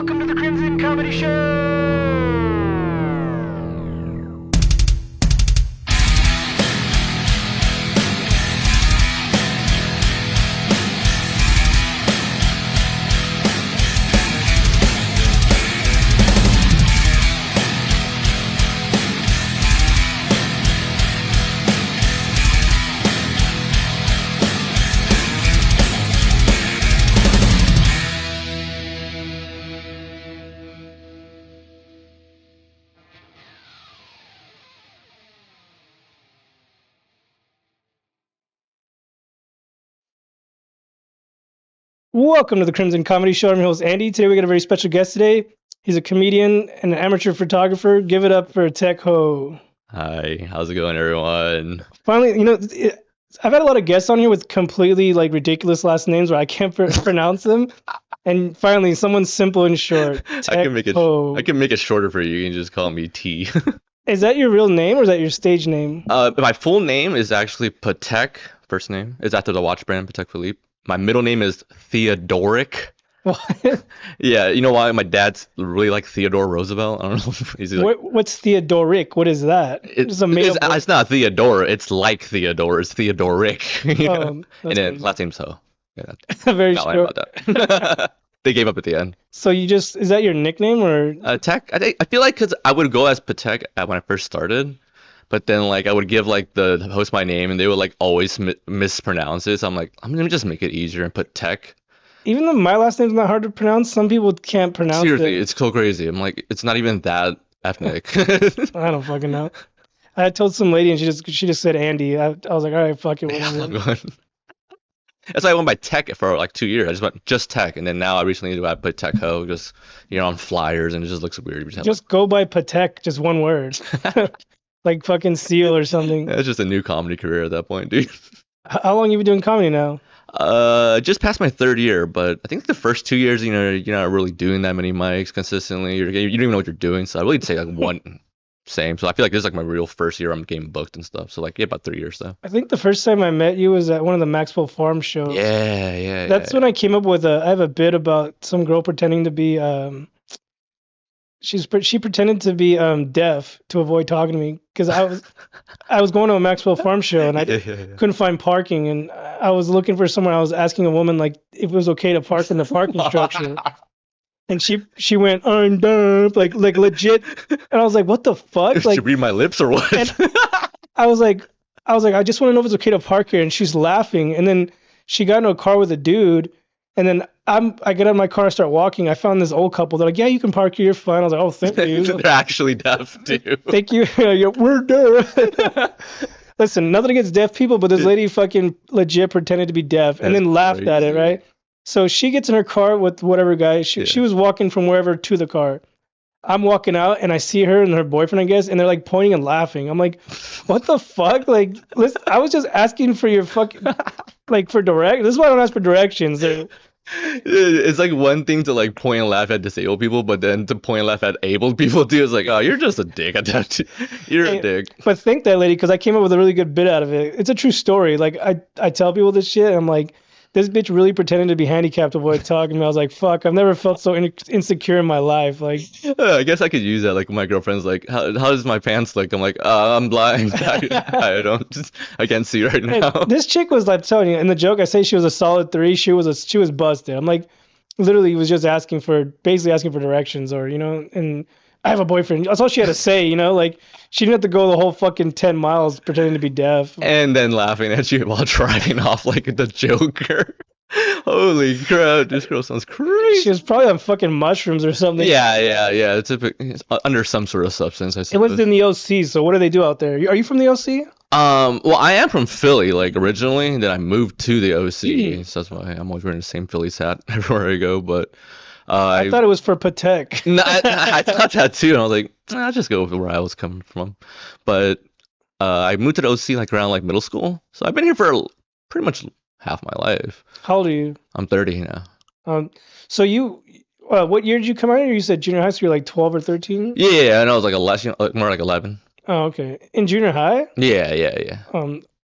Welcome to the Crimson Comedy Show! Welcome to the Crimson Comedy Show. I'm your host, Andy. Today we got a very special guest today. He's a comedian and an amateur photographer. Give it up for Tek Ho. Hi, how's it going, everyone? Finally, I've had a lot of guests on here with completely ridiculous last names where I can't pronounce them. And finally, someone simple and short. I can make it shorter for you. You can just call me T. Is that your real name or is that your stage name? My full name is actually Patek. First name is after the watch brand Patek Philippe. My middle name is Theodoric. What? Yeah, you know why? My dad's really like Theodore Roosevelt. I don't know. He's like, what's Theodoric? What is that? It's not Theodore. It's like Theodore. It's Theodoric. And then last name's Ho. Yeah, very short. About that. They gave up at the end. So is that your nickname or? Tek. I feel like because I would go as Patek when I first started. But then, I would give, the host my name, and they would, always mispronounce it. So I'm like, I'm going to just make it easier and put Tek. Even though my last name's not hard to pronounce, some people can't pronounce it. Seriously, it's so crazy. I'm like, it's not even that ethnic. I don't fucking know. I told some lady, and she just said Andy. I was like, all right, fuck it. That's why I went by Tek for, 2 years. I just went just Tek. And then now I recently put Tek Ho, just, on flyers, and it just looks weird. Just go by Patek, just one word. Like fucking Seal or something. It's just a new comedy career at that point, dude. How long you been doing comedy now? Just past my third year, but I think the first 2 years, you're not really doing that many mics consistently. You don't even know what you're doing. So I really say one same. So I feel like this is my real first year I'm getting booked and stuff. So about 3 years though. I think the first time I met you was at one of the Maxwell Farm shows. Yeah. That's when I came up with I have a bit about some girl pretending to be she pretended to be deaf to avoid talking to me because I was going to a Maxwell Farm show and I couldn't find parking and I was looking for somewhere. I was asking a woman if it was okay to park in the parking structure, and she went, "I'm deaf," like legit, and I was like, "What the fuck?" Did she read my lips or what? And I was like, I just want to know if it's okay to park here, and she's laughing, and then she got into a car with a dude. And then I get out of my car, start walking. I found this old couple. They're like, "Yeah, you can park here. You're fine." I was like, "Oh, thank you." They're actually deaf too. Thank you. We're deaf. Listen, nothing against deaf people, but this lady fucking legit pretended to be deaf and then laughed at it, right? So she gets in her car with whatever guy. She was walking from wherever to the car. I'm walking out and I see her and her boyfriend, I guess, and they're pointing and laughing. I'm like, "What the fuck?" Listen, I was just asking for your fucking for direct. This is why I don't ask for directions. It's one thing to point and laugh at disabled people, but then to point and laugh at abled people too is oh, you're just a dick at that. You're a dick. But thank that lady because I came up with a really good bit out of it. It's a true story. I tell people this shit and I'm like, this bitch really pretended to be handicapped to avoid talking to me. I was like, fuck, I've never felt so insecure in my life. I guess I could use that. My girlfriend's like, how does my pants look? I'm like, I'm blind. I can't see right now. And this chick was telling you, in the joke, I say she was a solid 3. She was busted. I'm like, literally was just basically asking for directions or, and I have a boyfriend. That's all she had to say, she didn't have to go the whole fucking 10 miles pretending to be deaf. And then laughing at you while driving off like the Joker. Holy crap, this girl sounds crazy. She was probably on fucking mushrooms or something. Yeah. It's under some sort of substance, I suppose. It was in the OC, so what do they do out there? Are you from the OC? Well, I am from Philly, originally, and then I moved to the OC, so that's why I'm always wearing the same Phillies hat everywhere I go, but... I thought it was for Patek. No, I thought that too, and I was like, I'll just go with where I was coming from. But I moved to the OC around middle school, so I've been here for pretty much half my life. How old are you? I'm 30 now. So you, what year did you come out here? You said junior high, so you're 12 or 13? Yeah, and I was more like 11. Oh, okay. In junior high? Yeah.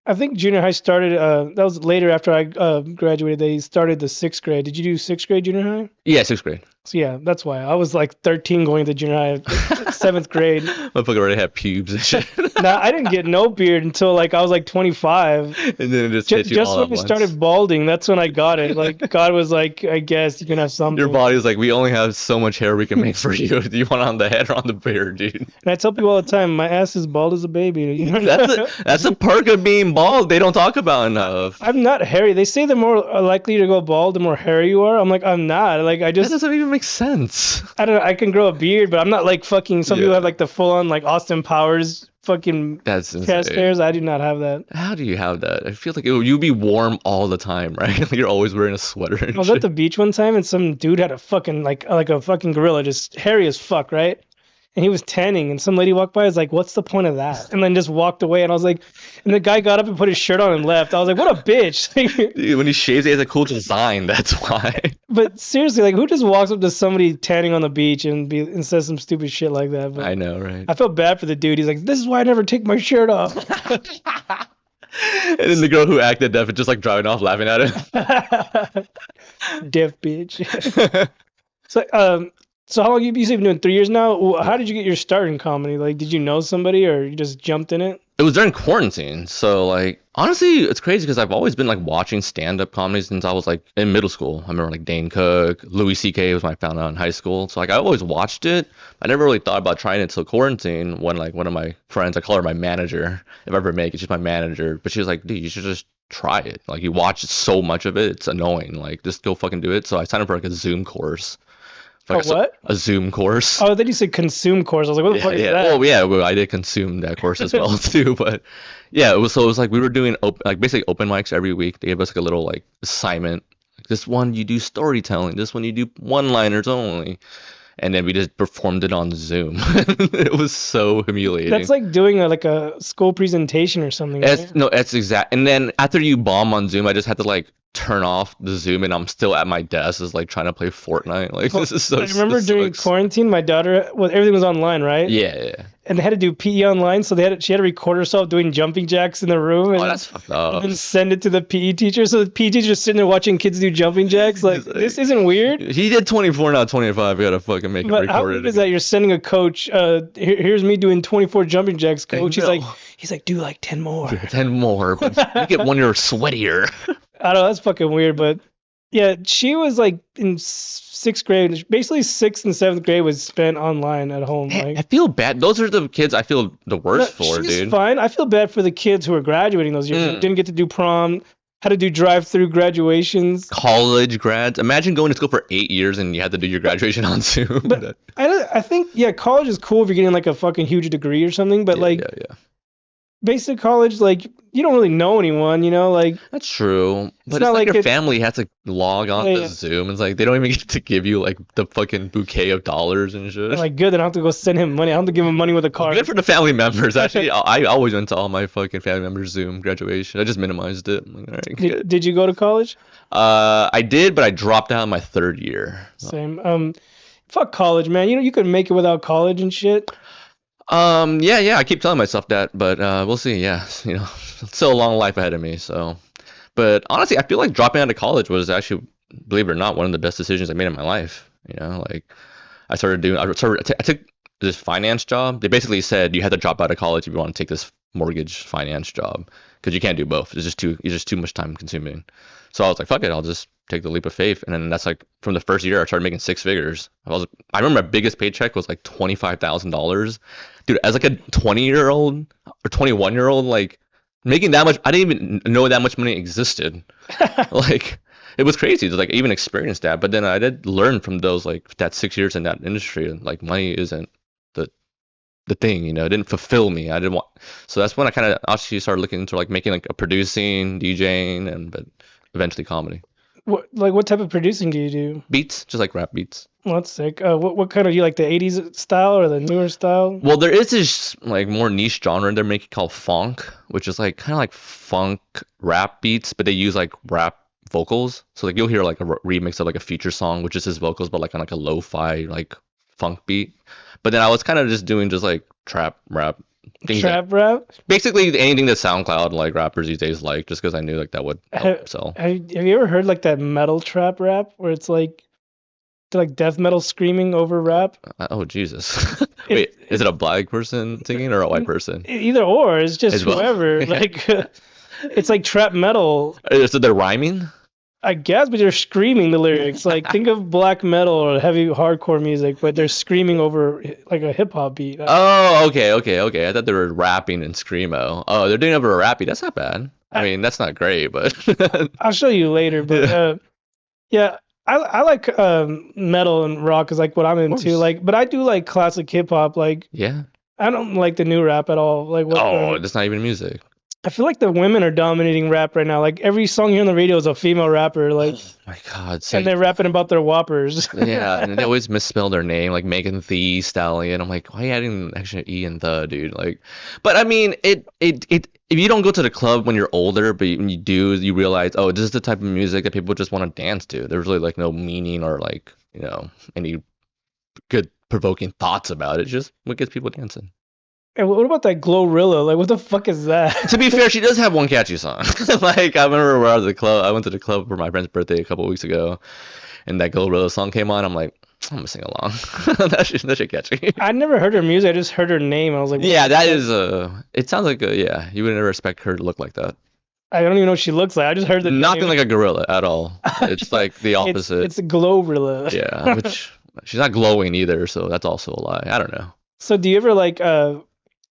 I think junior high started, that was later after I graduated, they started the 6th grade. Did you do 6th grade junior high? Yeah, 6th grade. So yeah, that's why I was like 13 going to junior high, 7th grade. Motherfucker already had pubes and shit. Nah, I didn't get no beard until like I was like 25. And then it just hit you all when at I once. started balding, that's when I got it. Like God was like, I guess you can have something. Your body's like, we only have so much hair we can make for you. Do you want it on the head or on the beard, dude? And I tell people all the time, my ass is bald as a baby. That's a perk of being bald. They don't talk about enough. I'm not hairy. They say the more likely to go bald, the more hairy you are. I'm like, I'm not. Like I just. That doesn't even make sense. I don't know. I can grow a beard, but I'm not like fucking. Some people have like the full on like Austin Powers fucking chest hairs. I do not have that. How do you have that? I feel like you'd be warm all the time, right? Like you're always wearing a sweater. And I was at the beach one time and some dude had a fucking like a fucking gorilla, just hairy as fuck, right? And he was tanning, and some lady walked by. I was like, "What's the point of that?" And then just walked away. And I was like, and the guy got up and put his shirt on and left. I was like, "What a bitch!" Dude, when he shaves, he has a cool design. That's why. But seriously, like, who just walks up to somebody tanning on the beach and says some stupid shit like that? But I know, right? I felt bad for the dude. He's like, "This is why I never take my shirt off." And then the girl who acted deaf is just like driving off, laughing at him. Deaf bitch. So how long you been doing? 3 years now? How did you get your start in comedy? Like, did you know somebody or you just jumped in it? It was during quarantine, so like honestly, it's crazy because I've always been like watching stand-up comedy since I was like in middle school. I remember like Dane Cook, Louis C.K. was when I found out in high school. So like I always watched it. I never really thought about trying it until quarantine when like one of my friends, I call her my manager, if I ever make it, she's my manager. But she was like, dude, you should just try it. Like you watch so much of it, it's annoying. Like just go fucking do it. So I signed up for like a Zoom course. Like what? A Zoom course. Oh, then you said consume course. I was like, what the fuck is that? Well, I did consume that course as well too. But yeah, it was like we were doing basically open mics every week. They gave us like a little like assignment. Like this one you do storytelling. This one you do one-liners only. And then we just performed it on Zoom. It was so humiliating. That's like doing like a school presentation or something. Right? No, that's exact. And then after you bomb on Zoom, I just had to like turn off the Zoom, and I'm still at my desk, is like trying to play Fortnite. Like this is so. I remember during quarantine, my daughter, everything was online, right? Yeah. And they had to do PE online, so she had to record herself doing jumping jacks in the room. And, that's fucked up. And then send it to the PE teacher. So the PE teacher just sitting there watching kids do jumping jacks. Like this isn't weird. He did 24, not 25. You gotta fucking make it recorded. How weird is that? You're sending a coach. Here's me doing 24 jumping jacks, coach. He's like, do like 10 more. 10 more, but make it when you're sweatier. I don't know. That's fucking weird, but yeah, she was like in 6th grade. Basically, 6th and 7th grade was spent online at home. Like, I feel bad. Those are the kids I feel the worst for, she's dude. Fine. I feel bad for the kids who are graduating those years. Didn't get to do prom. Had to do drive-through graduations. College grads. Imagine going to school for 8 years and you had to do your graduation on Zoom. But I think college is cool if you're getting like a fucking huge degree or something. But basic college, like you don't really know anyone, like that's true. But it's like your family has to log on to Zoom. It's like they don't even get to give you like the fucking bouquet of dollars and shit. Like good, then I don't have to go send him money. I don't have to give him money with a card. Good for the family members. Actually, I always went to all my fucking family members' Zoom graduation. I just minimized it. I'm like, all right, good. Did you go to college? I did, but I dropped out in my 3rd year. Same. Fuck college, man. You could make it without college and shit. Yeah, I keep telling myself that, but we'll see. Yeah, still a long life ahead of me. So, but honestly, I feel like dropping out of college was actually, believe it or not, one of the best decisions I made in my life. Like I took this finance job. They basically said you had to drop out of college if you want to take this mortgage finance job because you can't do both. It's just too much time consuming. So I was like, fuck it, I'll just take the leap of faith. And then that's like from the first year I started making 6 figures. I remember my biggest paycheck was like $25,000. Dude, as like a 20-year-old or 21-year-old, like making that much, I didn't even know that much money existed. Like it was crazy to like even experience that. But then I did learn from those like that 6 years in that industry, and like money isn't the thing, it didn't fulfill me. I didn't want, so that's when I kind of actually started looking into like making like a producing, DJing, but eventually comedy. What type of producing do you do? Beats, just like rap beats. Well, that's sick. What kind of, you like the 80s style or the newer style? Well, there is this like more niche genre they're making called funk, which is like kind of like funk rap beats, but they use like rap vocals. So like you'll hear like a remix of like a feature song, which is his vocals, but like on like a lo-fi like funk beat. But then I was kind of just doing just like trap rap. Rap? Basically anything that SoundCloud like rappers these days like, just because I knew like that would help sell. Have you ever heard like that metal trap rap where it's like like death metal screaming over rap. Oh Jesus! Wait, is it a black person singing or a white person? Either or. It's just whoever. Like, it's like trap metal. So they're rhyming. I guess, but they're screaming the lyrics. Like, think of black metal or heavy hardcore music, but they're screaming over like a hip hop beat. Oh, okay. I thought they were rapping in screamo. Oh, they're doing over a rappy. That's not bad. I mean, that's not great, but I'll show you later. But yeah, I like metal and rock is like what I'm into. Like, but I do like classic hip hop. Like, yeah, I don't like the new rap at all. Like, that's not even music. I feel like the women are dominating rap right now. Like every song here on the radio is a female rapper. Like, oh my god, and they're rapping about their whoppers. Yeah, and they always misspell their name, like Megan Thee Stallion. I'm like, why are you adding an extra E and the, dude? Like, but I mean, it. If you don't go to the club when you're older, but when you do, you realize, oh, this is the type of music that people just want to dance to. There's really like no meaning or like any good provoking thoughts about it. Just what gets people dancing. And what about that Glorilla? Like, what the fuck is that? To be fair, she does have one catchy song. Like, I remember when I was at the club. I went to the club for my friend's birthday a couple of weeks ago, and that Glorilla song came on. I'm like, I'm gonna sing along. that shit catchy. I never heard her music. I just heard her name. I was like, yeah, that is it sounds like you would never expect her to look like that. I don't even know what she looks like. I just heard the Nothing like a gorilla at all. It's like the opposite. It's a Glorilla. Yeah, which she's not glowing either, so that's also a lie. I don't know. So do you ever like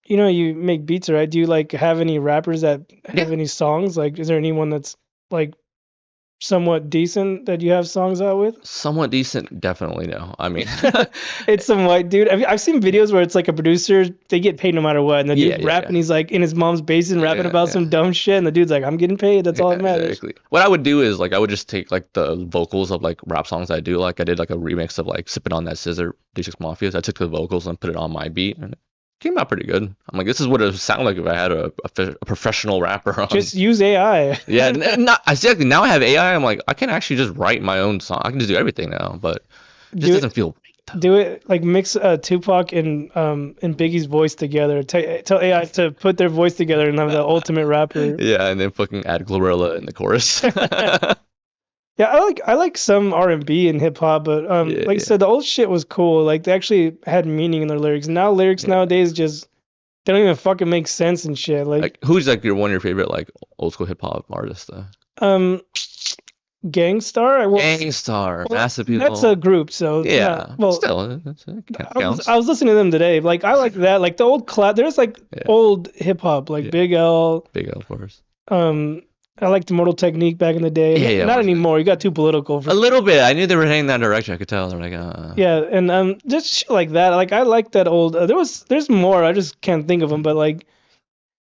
you make beats, right? Do you like have any rappers that have any songs? Like, is there anyone that's like somewhat decent that you have songs out with? Somewhat decent, definitely no. I mean, it's some white dude. I've seen videos where it's like a producer, they get paid no matter what, and the dude's rapping. He's like in his mom's basement rapping about some dumb shit, and the dude's like, I'm getting paid. That's all that matters. Exactly. What I would do is like I would just take like the vocals of like rap songs I do. Like I did like a remix of like Sipping on That Scissor, D6 Mafia. So I took the vocals and put it on my beat, and came out pretty good. I'm like, this is what it would sound like if I had a professional rapper on. Just use AI. Yeah, I see. Now I have AI. I'm like, I can actually just write my own song. I can just do everything now, but it just doesn't feel right. Do it like mix Tupac and Biggie's voice together. Tell AI to put their voice together and have the ultimate rapper. Yeah, and then fucking add Glorilla in the chorus. Yeah, I like some R&B and hip hop, but I said, the old shit was cool. Like they actually had meaning in their lyrics. Now lyrics nowadays just they don't even fucking make sense and shit. Like who's like one of your favorite like old school hip hop artists though? Gangstar. Gangstar, Massive People. That's a group, so yeah. Well, still, I was listening to them today. Like I like that. Like the old there's like old hip hop, like Big L. Big L, of course. I liked Mortal Technique back in the day. Yeah, not anymore. You got too political. A little bit. I knew they were heading that direction. I could tell. They're like, Yeah, and just shit like that. Like I like that old. There's more. I just can't think of them. But like,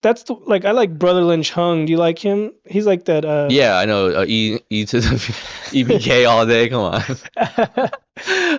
that's I like Brother Lynch Hung. Do you like him? He's like that. Yeah, I know. E to the EBK all day. Come on.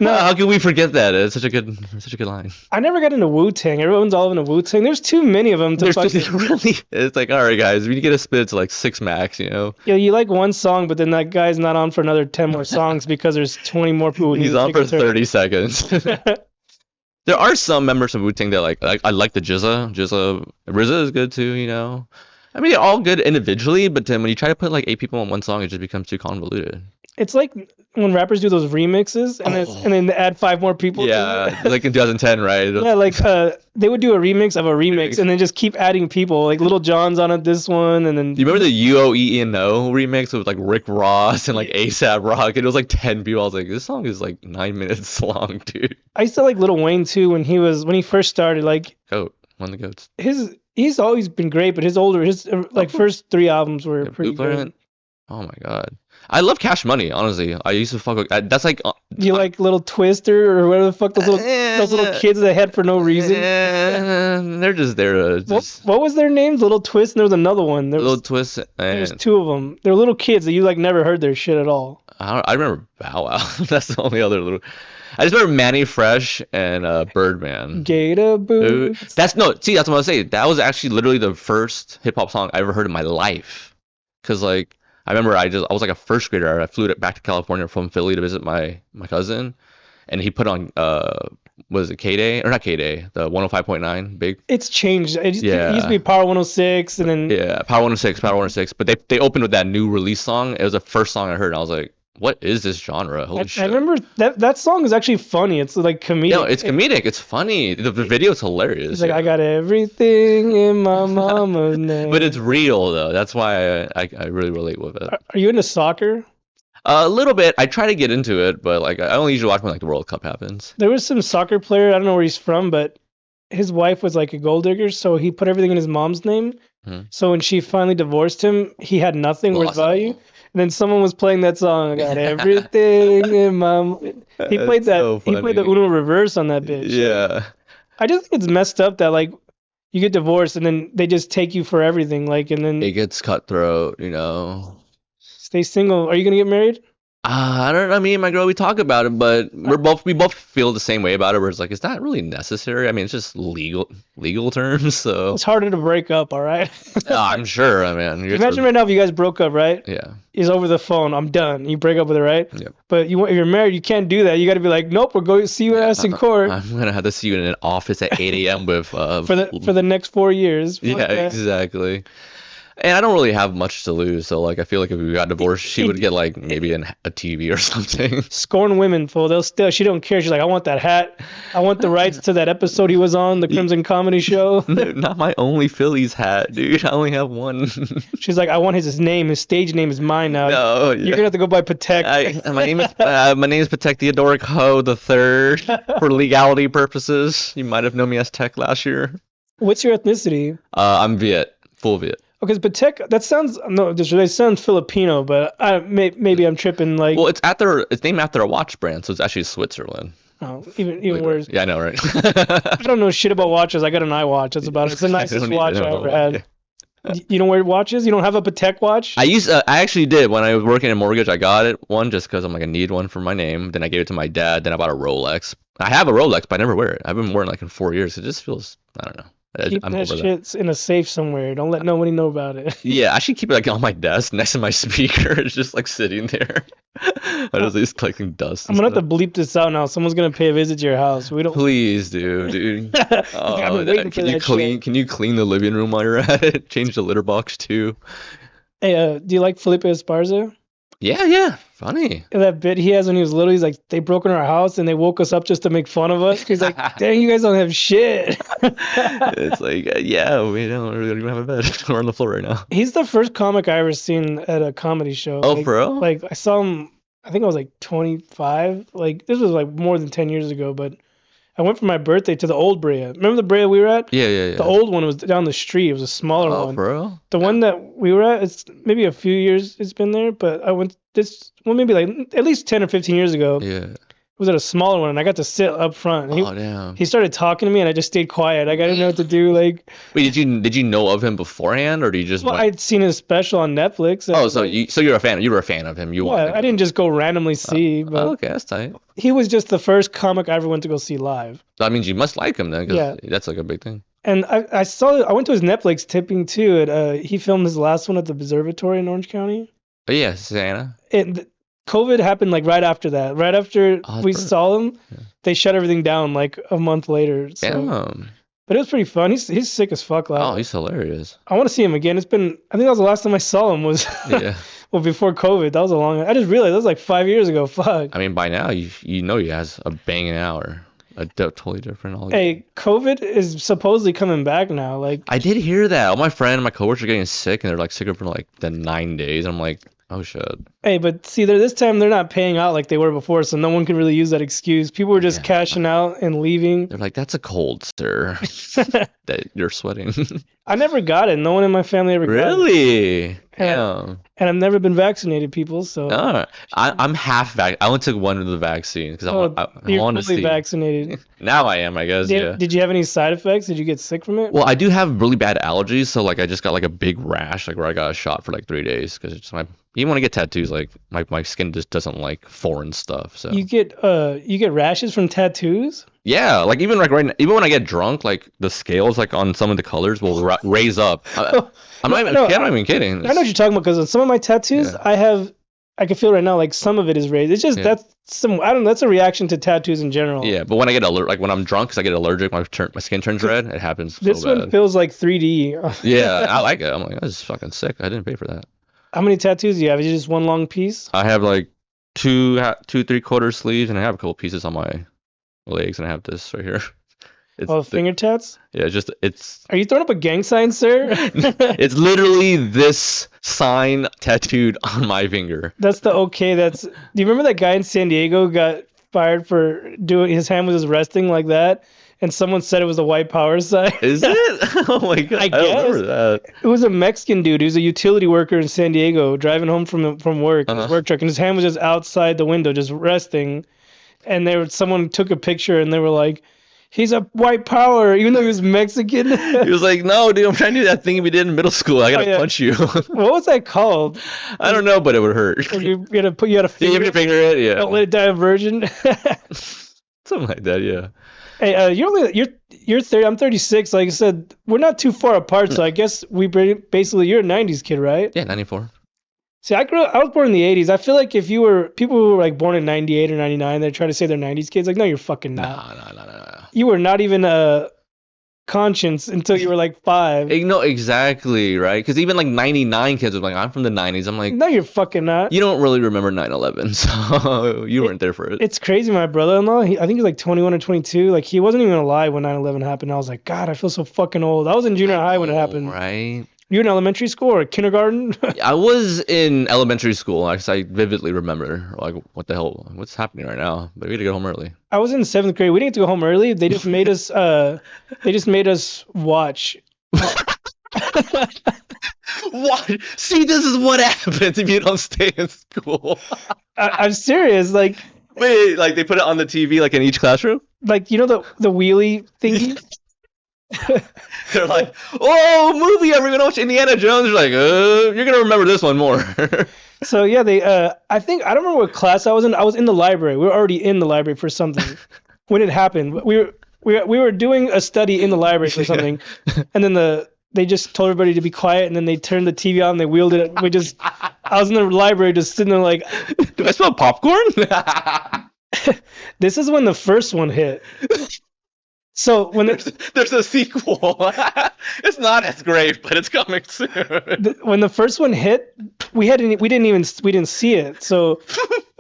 No, how can we forget that? It's such a good line. I never got into Wu-Tang. Everyone's all into Wu-Tang. There's too many of them to really. It's like, all right, guys, we get a spit to like 6 max, you know. Yeah, you like one song, but then that guy's not on for another 10 more songs because there's 20 more people. He's on for 30 seconds. There are some members of Wu-Tang that like I like the RZA is good too, you know. I mean, they're all good individually, but then when you try to put like 8 people on one song, it just becomes too convoluted. It's like when rappers do those remixes and then they add 5 more people. Yeah, like in 2010, right? Yeah, like they would do a remix of a remix and then just keep adding people. Like Little John's on it, this one, and then. Do you remember the UOENO remix with like Rick Ross and like A$AP Rock? And it was like 10 people. I was like, this song is like 9 minutes long, dude. I used to like Lil Wayne too when he first started. Like Goat, one of the goats. He's always been great, but his first 3 albums were pretty good. Oh my god. I love Cash Money, honestly. I used to fuck with that's like you like Little Twister or whatever the fuck those little kids they had for no reason. They're just there to what was their names? Little Twist, and there was another one. Little Twist. There's 2 of them. They're little kids that you like never heard their shit at all. I remember Bow Wow. That's the only other little. I just remember Manny Fresh and Birdman. Gator Boots. That's what I was gonna say. That was actually literally the first hip hop song I ever heard in my life. Cause like I remember I was like a first grader. I flew back to California from Philly to visit my cousin, and he put on was it K-Day or not K-Day? The 105.9 big. It's changed. It used to be Power 106, and then Power 106. But they opened with that new release song. It was the first song I heard, and I was like, what is this genre? Holy shit. I remember that song is actually funny. It's like comedic. No, it's comedic. It's funny. The video is hilarious. He's like, I got everything in my mama's name. But it's real though. That's why I really relate with it. Are you into soccer? A little bit. I try to get into it, but like I only usually watch when like the World Cup happens. There was some soccer player. I don't know where he's from, but his wife was like a gold digger, so he put everything in his mom's name. So when she finally divorced him, he had nothing worth value. And then someone was playing that song. I got everything in my. He played that. So he played the Uno reverse on that bitch. Yeah. I just think it's messed up that like you get divorced and then they just take you for everything. Like and then it gets cutthroat. You know. Stay single. Are you gonna get married? I don't know. Me and my girl, we talk about it, but we both feel the same way about it. Where it's like, it's not really necessary. I mean, it's just legal terms. So it's harder to break up. All right. I'm sure. I mean, imagine right now if you guys broke up, right? Yeah. Is over the phone. I'm done. You break up with her, right? Yep. But if you're married, you can't do that. You got to be like, nope, we're going to see your ass in court. I'm gonna have to see you in an office at 8 a.m. with for the next 4 years. Fuck yeah, exactly. And I don't really have much to lose, so like I feel like if we got divorced, she would get like maybe a TV or something. Scorn women, fool. She don't care. She's like, I want that hat. I want the rights to that episode he was on, the Crimson Comedy Show. Not my only Phillies hat, dude. I only have one. She's like, I want his name. His stage name is mine now. No, you're gonna have to go by Patek. My name is Tek Ho the Third for legality purposes. You might have known me as Tek last year. What's your ethnicity? I'm Viet, full Viet. Okay, but Tek, that sounds Filipino, but maybe I'm tripping. Like, well, it's named after a watch brand, so it's actually Switzerland. Oh, even worse. Yeah, I know, right? I don't know shit about watches. I got an iWatch. That's about it. It's the nicest watch I ever had. You don't wear watches? You don't have a Patek watch? I actually did when I was working in mortgage. I got one just because I'm like I need one for my name. Then I gave it to my dad. Then I bought a Rolex. I have a Rolex, but I never wear it. I've been wearing it like in 4 years. It just feels, I don't know. Keep that shit in a safe somewhere. Don't let nobody know about it. Yeah, I should keep it like on my desk next to my speaker. It's just like sitting there. I just like collecting dust. I'm gonna have to bleep this out now. Someone's gonna pay a visit to your house. We don't. Please, dude. Can you clean the living room while you're at it? Change the litter box too. Hey, do you like Felipe Esparza? Yeah, funny. That bit he has when he was little, he's like, they broke in our house and they woke us up just to make fun of us. He's like, dang, you guys don't have shit. It's like, yeah, we don't have a bed. We're on the floor right now. He's the first comic I ever seen at a comedy show. Oh, bro? Like, I saw him, I think I was like 25. Like, this was like more than 10 years ago, but I went for my birthday to the old Brea. Remember the Brea we were at? Yeah. The old one was down the street. It was a smaller one. Oh, bro. The one that we were at, it's maybe a few years it's been there, but I went maybe like at least 10 or 15 years ago. Yeah. It was at a smaller one, and I got to sit up front. Damn. He started talking to me, and I just stayed quiet. I didn't know what to do. Like, wait, did you know of him beforehand, or did you just? Well, I'd seen his special on Netflix. Oh, so you're a fan. You were a fan of him. I didn't just go randomly see. But okay, that's tight. He was just the first comic I ever went to go see live. That means you must like him then, because that's like a big thing. And I went to his Netflix tipping too. He filmed his last one at the Observatory in Orange County. Oh yeah, Santa. COVID happened like right after that. Right after we saw him, they shut everything down like a month later. So. Damn. But it was pretty fun. He's sick as fuck. Oh, he's hilarious. I want to see him again. I think that was the last time I saw him was well before COVID. That was I just realized that was like 5 years ago. Fuck. I mean, by now you know he has a banging hour. Totally different. Hey, COVID is supposedly coming back now. Like I did hear that. All my friend and my coworkers are getting sick, and they're like sicker for like the 9 days. I'm like, oh shit. Hey, but see, this time they're not paying out like they were before, so no one can really use that excuse. People were just cashing out and leaving. They're like, that's a cold, sir. That you're sweating. I never got it. No one in my family ever got it. Really? Yeah. And I've never been vaccinated, people. So. No, I'm half vaccinated. I only took one of the vaccines because I want to see. Vaccinated. Now I am, I guess. Did you have any side effects? Did you get sick from it? Well, I do have really bad allergies, so like I just got like a big rash, like where I got a shot for like 3 days because it's even when I get tattoos, like my skin just doesn't like foreign stuff. So you get rashes from tattoos? Yeah, like even like even when I get drunk, like the scales like on some of the colors will raise up. I'm not even kidding. I know what you're talking about because on some of my tattoos, I can feel right now like some of it is raised. It's just that's a reaction to tattoos in general. Yeah, but when I get like when I'm drunk, because I get allergic, my skin turns red. It happens. This so bad. one feels like 3D. Yeah, I like it. I'm like, this is fucking sick. I didn't pay for that. How many tattoos do you have? Is it just one long piece? I have like two 3/4 sleeves, and I have a couple pieces on my legs, and I have this right here. Finger tats? Yeah, it's. Are you throwing up a gang sign, sir? It's literally this sign tattooed on my finger. That's the okay. Do you remember that guy in San Diego got fired for doing his hand was just resting like that, and someone said it was a white power sign? Is it? Oh my god! I don't remember that. It was a Mexican dude. He was a utility worker in San Diego, driving home from work, his work truck, and his hand was just outside the window, just resting. And someone took a picture, and they were like, he's a white power, even though he was Mexican. He was like, no, dude, I'm trying to do that thing we did in middle school. I gotta punch you. What was that called? I don't know, but it would hurt. You had to finger. You have to finger it, yeah. Don't let it die a virgin. Something like that, yeah. Hey, you're 30. I'm 36. Like I said, we're not too far apart. So I guess you're a '90s kid, right? Yeah, 94. See, I was born in the '80s. I feel like if people who were like born in '98 or '99, they try to say they're '90s kids. Like, no, you're fucking not. No. You were not even a conscience until you were like 5. No, exactly, right? Because even like 99 kids are like, I'm from the 90s. I'm like, no, you're fucking not. You don't really remember 9/11, so you weren't there for it. It's crazy. My brother-in-law, I think he's like 21 or 22. Like, he wasn't even alive when 9/11 happened. I was like, God, I feel so fucking old. I was in junior high when it happened. Right. You were in elementary school or kindergarten? I was in elementary school. I vividly remember, like, what the hell, what's happening right now? But we had to go home early. I was in 7th grade. We didn't get to go home early. They just made us. They just made us watch. What? See, this is what happens if you don't stay in school. I'm serious. Like, wait, like they put it on the TV, like in each classroom. Like, you know the wheelie thingy. They're like, oh, movie, are we gonna watch Indiana Jones? They're like, you're gonna remember this one more. So yeah, I don't remember what class I was in. I was in the library. We were already in the library for something when it happened. We were doing a study in the library for something, and then they just told everybody to be quiet, and then they turned the TV on and they wheeled it. I was in the library just sitting there like, do I smell popcorn? This is when the first one hit. So when there's a sequel. It's not as great, but it's coming soon. When the first one hit, we didn't see it. So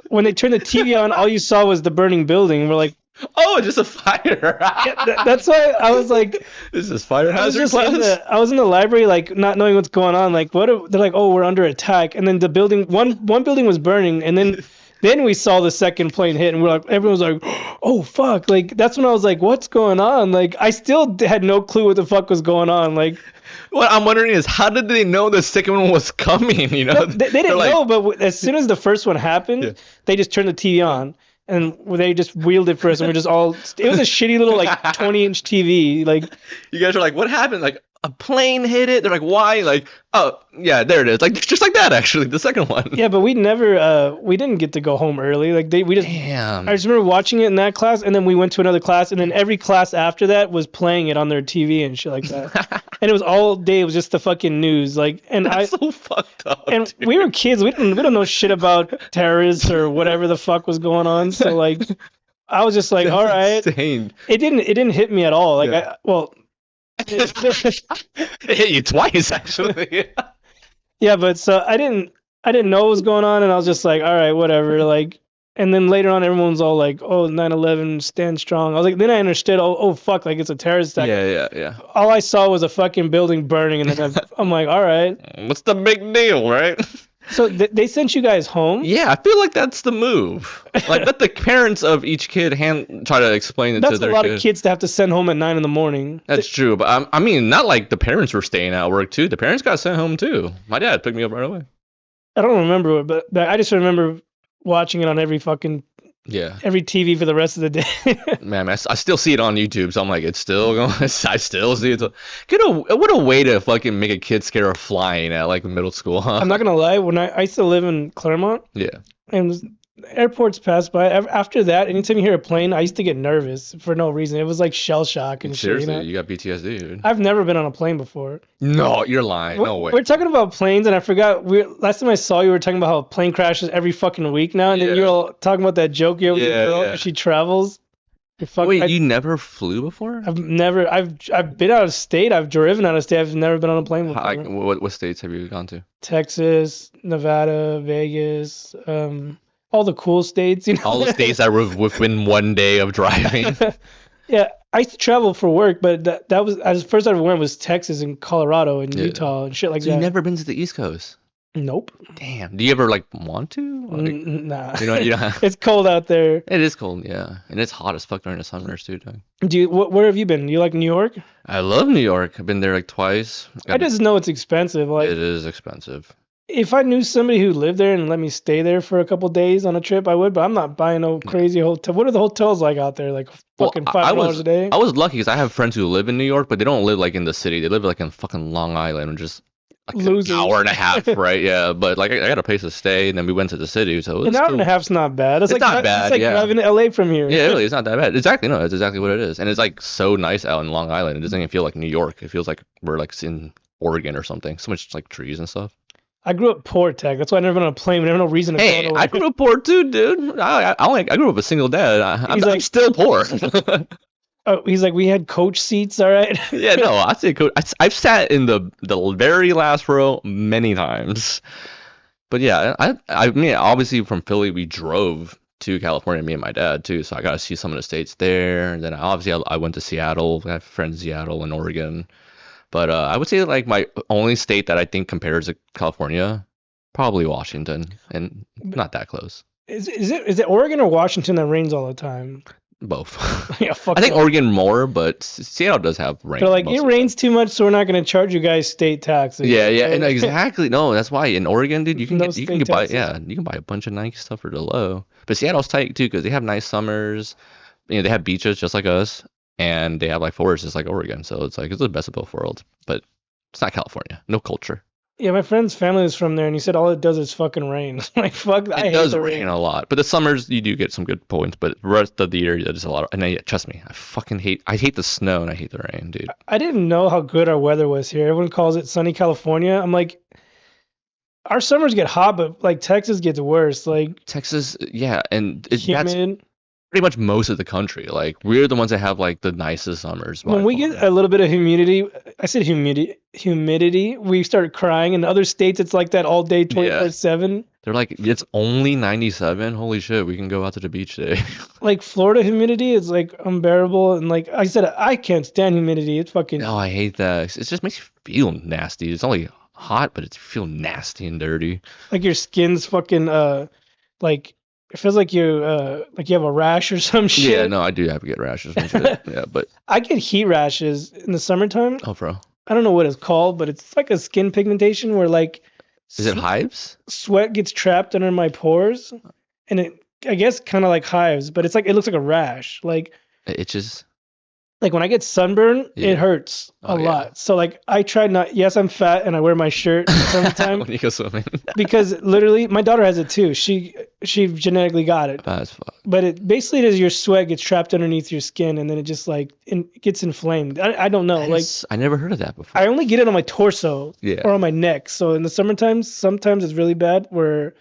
when they turned the TV on, all you saw was the burning building. We're like, oh, just a fire. Yeah, that's why I was like, this is fire hazard class. I was in the library, like, not knowing what's going on. Like, they're like, oh, we're under attack. And then the building, one building was burning, and then we saw the second plane hit, and everyone was like, oh, fuck. Like, that's when I was like, what's going on? Like, I still had no clue what the fuck was going on. Like, what I'm wondering is, how did they know the second one was coming? You know, no, they didn't know, but as soon as the first one happened, they just turned the TV on, and they just wheeled it for us, and we're just all, it was a shitty little, like, 20-inch TV. Like, you guys are like, what happened? Like, a plane hit it. They're like, why? Like, oh yeah, there it is. Like, just like that, actually, the second one. Yeah, but we didn't get to go home early. Like, damn. I just remember watching it in that class, and then we went to another class, and then every class after that was playing it on their TV and shit like that. And it was all day. It was just the fucking news. Like, and that's so fucked up. And dude. We were kids. We don't know shit about terrorists or whatever the fuck was going on. So like, I was just like, that's all right. Insane. It didn't hit me at all. Like, yeah. It hit you twice, actually. Yeah, but so I didn't know what was going on, and I was just like, all right, whatever. Like, and then later on, everyone's all like, oh, 9/11, stand strong. I was like, then I understood. Oh, fuck, like it's a terrorist attack. Yeah. All I saw was a fucking building burning, and then I'm like, all right. What's the big deal, right? So they sent you guys home? Yeah, I feel like that's the move. Like, let the parents of each kid try to explain it to their kid. That's a lot of kids to have to send home at 9 a.m. That's true, but I mean, not like the parents were staying at work too. The parents got sent home too. My dad picked me up right away. I don't remember it, but I just remember watching it on every TV for the rest of the day. Man, I still see it on YouTube, so I'm like, it's still going. I still see it. What a way to fucking make a kid scared of flying at like middle school, huh? I'm not gonna lie. When I used to live in Claremont, and airports pass by. After that, anytime you hear a plane, I used to get nervous for no reason. It was like shell shock and seriously, shit. You got PTSD, dude. I've never been on a plane before. No, you're lying. No way. We're talking about planes, and I forgot. Last time I saw you, we were talking about how a plane crashes every fucking week now, and then you were all talking about that joke you have with your girl. She travels. Wait, you never flew before? I've been out of state. I've driven out of state. I've never been on a plane before. What states have you gone to? Texas, Nevada, Vegas, all the cool states, you know. All the states that were within 1 day of driving. Yeah, I used to travel for work, but that was the first I ever went was Texas and Colorado and Utah and shit like that. So you've never been to the East Coast? Nope. Damn. Do you ever like want to? Like, nah. You know, it's cold out there. It is cold, yeah, and it's hot as fuck during the summers too, Doug. Where have you been? You like New York? I love New York. I've been there like twice. I just know it's expensive. Like it is expensive. If I knew somebody who lived there and let me stay there for a couple days on a trip, I would. But I'm not buying no crazy hotel. What are the hotels like out there? Like fucking $5 a day. I was lucky because I have friends who live in New York, but they don't live like in the city. They live like in fucking Long Island, just like an hour and a half, right? Yeah, but like I got a place to stay, and then we went to the city, so an hour and a half's not bad. It's like not bad. It's like driving to LA from here. Yeah, really, it's not that bad. Exactly, no, it's exactly what it is, and it's like so nice out in Long Island. It doesn't even feel like New York. It feels like we're like in Oregon or something. So much like trees and stuff. I grew up poor, Tech. That's why I never been on a plane. We have no reason to go nowhere. I grew up poor too, dude. I grew up with a single dad. I'm still poor. Oh, he's like, we had coach seats, all right? Yeah, no, I say coach. I've sat in the very last row many times. But yeah, I mean, obviously from Philly, we drove to California, me and my dad too. So I got to see some of the states there. And then obviously I went to Seattle. I have friends in Seattle and Oregon. But I would say like my only state that I think compares to California, probably Washington, and not that close. Is it Oregon or Washington that rains all the time? Both. Yeah, I think Oregon more, but Seattle does have rain. They're like, it rains too much, so we're not going to charge you guys state taxes. Yeah, and exactly. No, that's why in Oregon, dude, you can buy a bunch of nice stuff for the low. But Seattle's tight too because they have nice summers. You know, they have beaches just like us, and they have like forests just like Oregon. So it's like it's the best of both worlds. But it's not California. No culture. Yeah, my friend's family is from there, and he said all it does is fucking rain. Like, fuck, I hate the rain. It does rain a lot, but the summers you do get some good points, but the rest of the year there's a lot of, and trust me, I hate the snow and I hate the rain, dude. I didn't know how good our weather was here. Everyone calls it sunny California. I'm like, our summers get hot, but like Texas gets worse. Like Texas, yeah, and humid. Pretty much most of the country. Like we're the ones that have like the nicest summers. When we get a little bit of humidity, I said humidity, we start crying. In other states, it's like that all day, 24/7. They're like, it's only 97. Holy shit, we can go out to the beach today. Like Florida humidity is like unbearable, and like I said, I can't stand humidity. It's fucking. No, I hate that. It just makes you feel nasty. It's only hot, but it feels nasty and dirty. Like your skin's fucking like. It feels like you have a rash or some shit. Yeah, no, I do have to get rashes and shit. Yeah, but I get heat rashes in the summertime. Oh, bro. I don't know what it's called, but it's like a skin pigmentation where like is it hives? Sweat gets trapped under my pores, and it I guess kind of like hives, but it's like it looks like a rash. Like it itches. Like when I get sunburn, it hurts a lot. So like I try not. Yes, I'm fat and I wear my shirt sometime when you go swimming. Because literally, my daughter has it too. She genetically got it. That's fuck. But it basically it is your sweat gets trapped underneath your skin and then it just like it gets inflamed. I don't know. I never heard of that before. I only get it on my torso or on my neck. So in the summertime, sometimes it's really bad where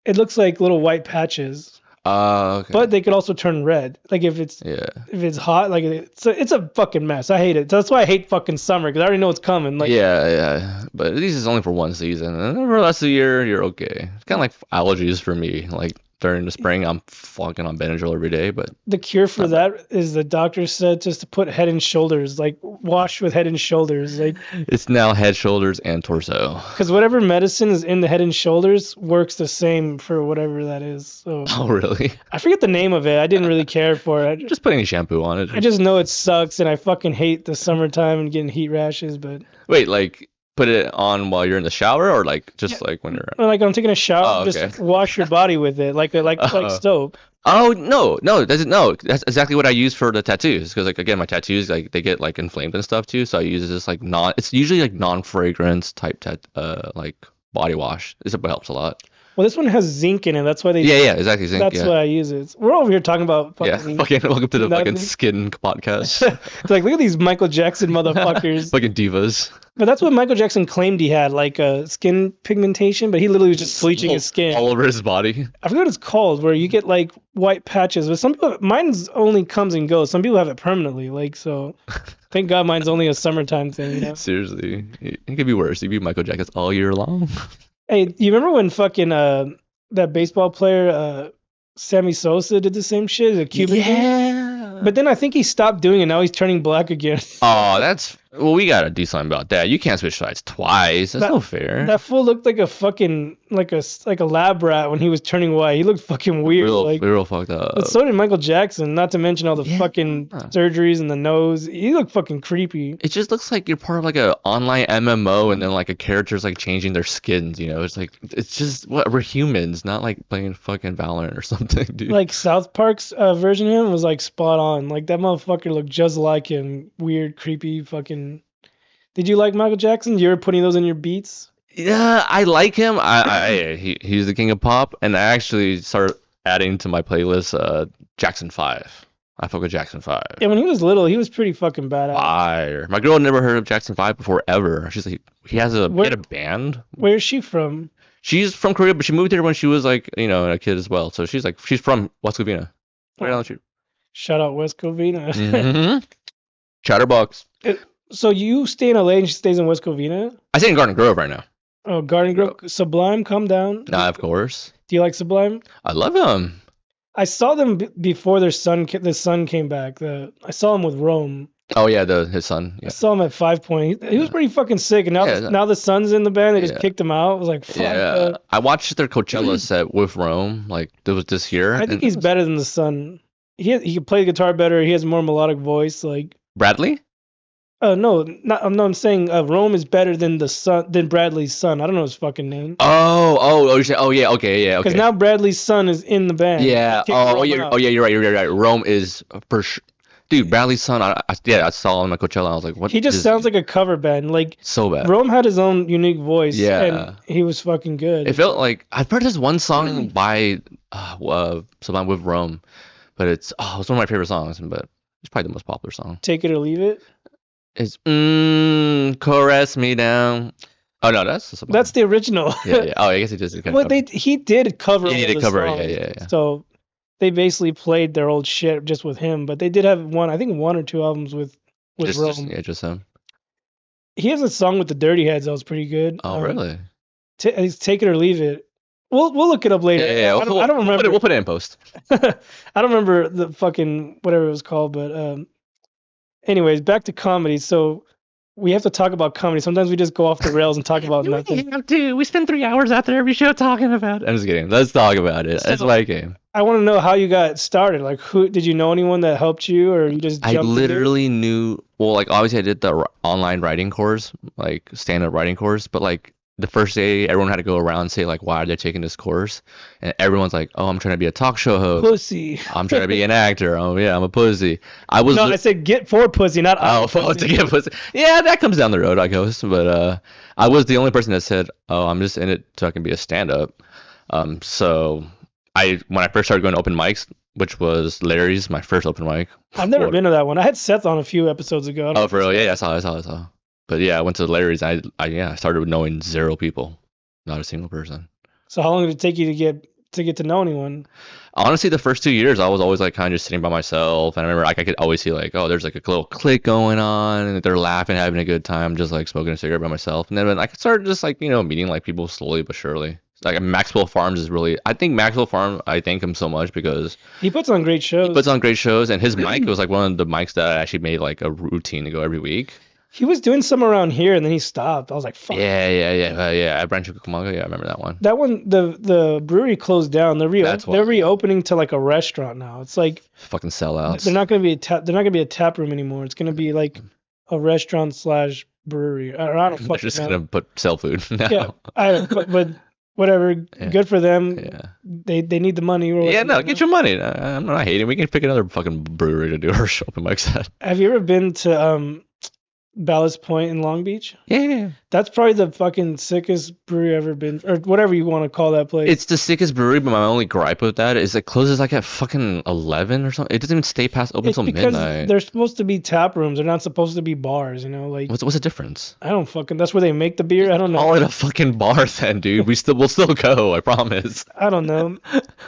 it looks like little white patches. Okay. But they could also turn red. Like if it's hot, like it's a fucking mess. I hate it. That's why I hate fucking summer because I already know it's coming. Like yeah. But this is only for one season, and for the rest of the year, you're okay. It's kind of like allergies for me. Like during the spring, I'm fucking on Benadryl every day. But the cure for that is the doctor said just to put Head and Shoulders, like wash with Head and Shoulders, like it's now Head, Shoulders, and torso. Because whatever medicine is in the Head and Shoulders works the same for whatever that is. So oh really? I forget the name of it. I didn't really care for it. Just put any shampoo on it. I just know it sucks, and I fucking hate the summertime and getting heat rashes. But wait, like. Put it on while you're in the shower, or like just like when you're like I'm taking a shower, just wash your body with it, like soap. Oh no, that's exactly what I use for the tattoos. Because like again, my tattoos like they get like inflamed and stuff too, so I use this like it's usually like non-fragrance type like body wash. This helps a lot. Well, this one has zinc in it. That's why they. Yeah, exactly. Zinc. That's why I use it. We're over here talking about fucking. Yeah, welcome to the fucking skin podcast. It's like, look at these Michael Jackson motherfuckers. Fucking divas. But that's what Michael Jackson claimed he had, like skin pigmentation, but he literally was just bleaching his skin. All over his body. I forget what it's called, where you get like white patches. But some people, mine's only comes and goes. Some people have it permanently. Like, so thank God mine's only a summertime thing. You know? Seriously. It could be worse. You'd be Michael Jackson all year long. Hey, you remember when fucking that baseball player, Sammy Sosa, did the same shit. A Cuban dude. Yeah. But then I think he stopped doing it. Now he's turning black again. Oh, that's well. We gotta do something about that. You can't switch sides twice. That's no fair. That fool looked like a fucking like a lab rat when he was turning white. He looked fucking weird. Real fucked up. But so did Michael Jackson. Not to mention all the fucking surgeries in the nose. He looked fucking creepy. It just looks like you're part of like a online MMO, and then like a character's like changing their skins. You know, it's just what we're humans, not like playing fucking Valorant or something, dude. Like South Park's version of him was like spot on. Like that motherfucker looked just like him. Weird, creepy, fucking. Did you like Michael Jackson? You were putting those in your beats? Yeah, I like him. He's the king of pop, and I actually started adding to my playlist Jackson 5. I fuck with Jackson 5. Yeah, when he was little, he was pretty fucking badass. Fire. My girl had never heard of Jackson 5 before ever. She's like, he had a band. Where is she from? She's from Korea, but she moved here when she was like, a kid as well. So she's from West Covina. Right down the street. Shout out West Covina. Mm-hmm. Chatterbox. So you stay in LA and she stays in West Covina? I stay in Garden Grove right now. Oh, Garden Grove. Sublime, come down. Nah, of course. Do you like Sublime? I love them. I saw them before the son came back. I saw him with Rome. Oh yeah, his son. Yeah. I saw him at 5 Point. He was pretty fucking sick. And now the son's in the band. They just kicked him out. I was like, fuck. Yeah. I watched their Coachella set with Rome. Like it was this year. I think he's better than the son. He can play the guitar better. He has more melodic voice. Like Bradley. No, I'm saying Rome is better than than Bradley's son. I don't know his fucking name. You're saying, yeah, okay. Because now Bradley's son is in the band. Yeah. You're right. Rome is for sure. Dude, Bradley's son. I saw him at Coachella. I was like, what? He just sounds like a cover band. Like so bad. Rome had his own unique voice. Yeah. And he was fucking good. It felt like I've heard this one song by Sublime with Rome, but it's one of my favorite songs. But it's probably the most popular song. Take It or Leave It. It's caress me down. Oh no, that's the original. Yeah. Oh, I guess he just well, he did cover. Yeah, he did cover. Songs. Yeah. So they basically played their old shit just with him, but they did have one or two albums with Rome. Just him. He has a song with the Dirty Heads that was pretty good. Oh, really? Take It or Leave It. We'll look it up later. Yeah. I don't remember. We'll put it in post. I don't remember the fucking whatever it was called, but anyways, back to comedy. So we have to talk about comedy. Sometimes we just go off the rails and talk about nothing. We have to. We spend 3 hours after every show talking about it. I'm just kidding. Let's talk about it. That's my game. I want to know how you got started. Like, who did you know anyone that helped you, or you just jumped? I literally knew. Well, like obviously I did the online writing course, like stand-up writing course, but like the first day everyone had to go around and say like why they're taking this course, and everyone's like, oh, I'm trying to be a talk show host. Pussy. I'm trying to be an actor. Oh yeah, I'm a pussy. I said get for pussy, not to get pussy. Yeah, that comes down the road, I guess. But I was the only person that said, oh, I'm just in it so I can be a stand-up. So when I first started going to open mics, which was Larry's, my first open mic. I've never been to that one. I had Seth on a few episodes ago. Oh, for real? Yeah, I saw. But yeah, I went to Larry's. I started with knowing 0 people, not a single person. So how long did it take you to get to know anyone? Honestly, the first 2 years, I was always like kind of just sitting by myself. And I remember I could always see like, oh, there's like a little clique going on, and they're laughing, having a good time, just like smoking a cigarette by myself. And then I started just like meeting like people slowly but surely. Like Maxwell Farms is really. I think Maxwell Farm. I thank him so much because he puts on great shows. And his mic was like one of the mics that I actually made like a routine to go every week. He was doing some around here and then he stopped. I was like, fuck. Yeah. At Rancho Cucamonga, I remember that one. That one, the brewery closed down. They're reopening to like a restaurant now. It's like fucking sellouts. They're not gonna be a tap room anymore. It's gonna be like a restaurant / brewery. I don't fucking know. They're just gonna sell food now. Yeah, but whatever. Yeah. Good for them. Yeah. They need the money. Get your money. I'm not hating. We can pick another fucking brewery to do our open mics at. Have you ever been to Ballast Point in Long Beach? Yeah. That's probably the fucking sickest brewery I've ever been, or whatever you want to call that place. It's the sickest brewery, but my only gripe with that is it closes like at fucking 11 or something. It doesn't even stay past open until midnight. They're supposed to be tap rooms. They're not supposed to be bars, like. What's the difference? I don't fucking. That's where they make the beer. I don't know. Call it a fucking bar then, dude. We'll still go. I promise. I don't know.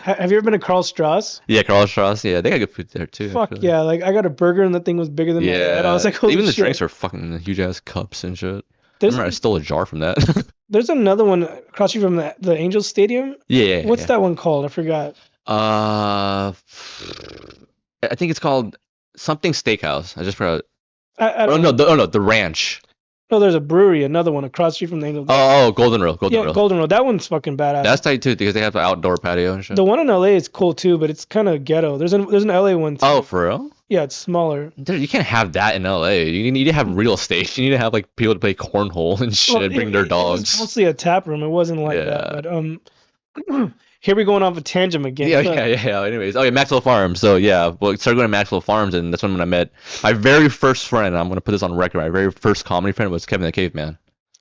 Have you ever been to Karl Strauss? Yeah, Karl Strauss. Yeah, they got good food there too. Fuck actually. Yeah, like I got a burger and the thing was bigger than my head. I was like, holy even the shit. Drinks are fucking huge ass cups and shit. I remember I stole a jar from that. There's another one across the street from the Angels Stadium. Yeah. What's that one called? I forgot. I think it's called something Steakhouse. I just forgot. I don't know. No, the Ranch. No, there's a brewery, another one across the street from the Angels. Oh, Golden Row. Golden Row. That one's fucking badass. That's tight too because they have an outdoor patio and shit. The one in LA is cool too, but it's kind of ghetto. There's an LA one too. Oh, for real? Yeah, it's smaller. Dude, you can't have that in LA. You need to have real estate. You need to have like people to play cornhole and shit, bring their dogs. It was mostly a tap room. It wasn't like that. But here we going off a tangent again. Yeah. Anyways, Maxwell Farms. So yeah, well, started going to Maxwell Farms, and that's when I met my very first friend. I'm gonna put this on record. My very first comedy friend was Kevin the Caveman.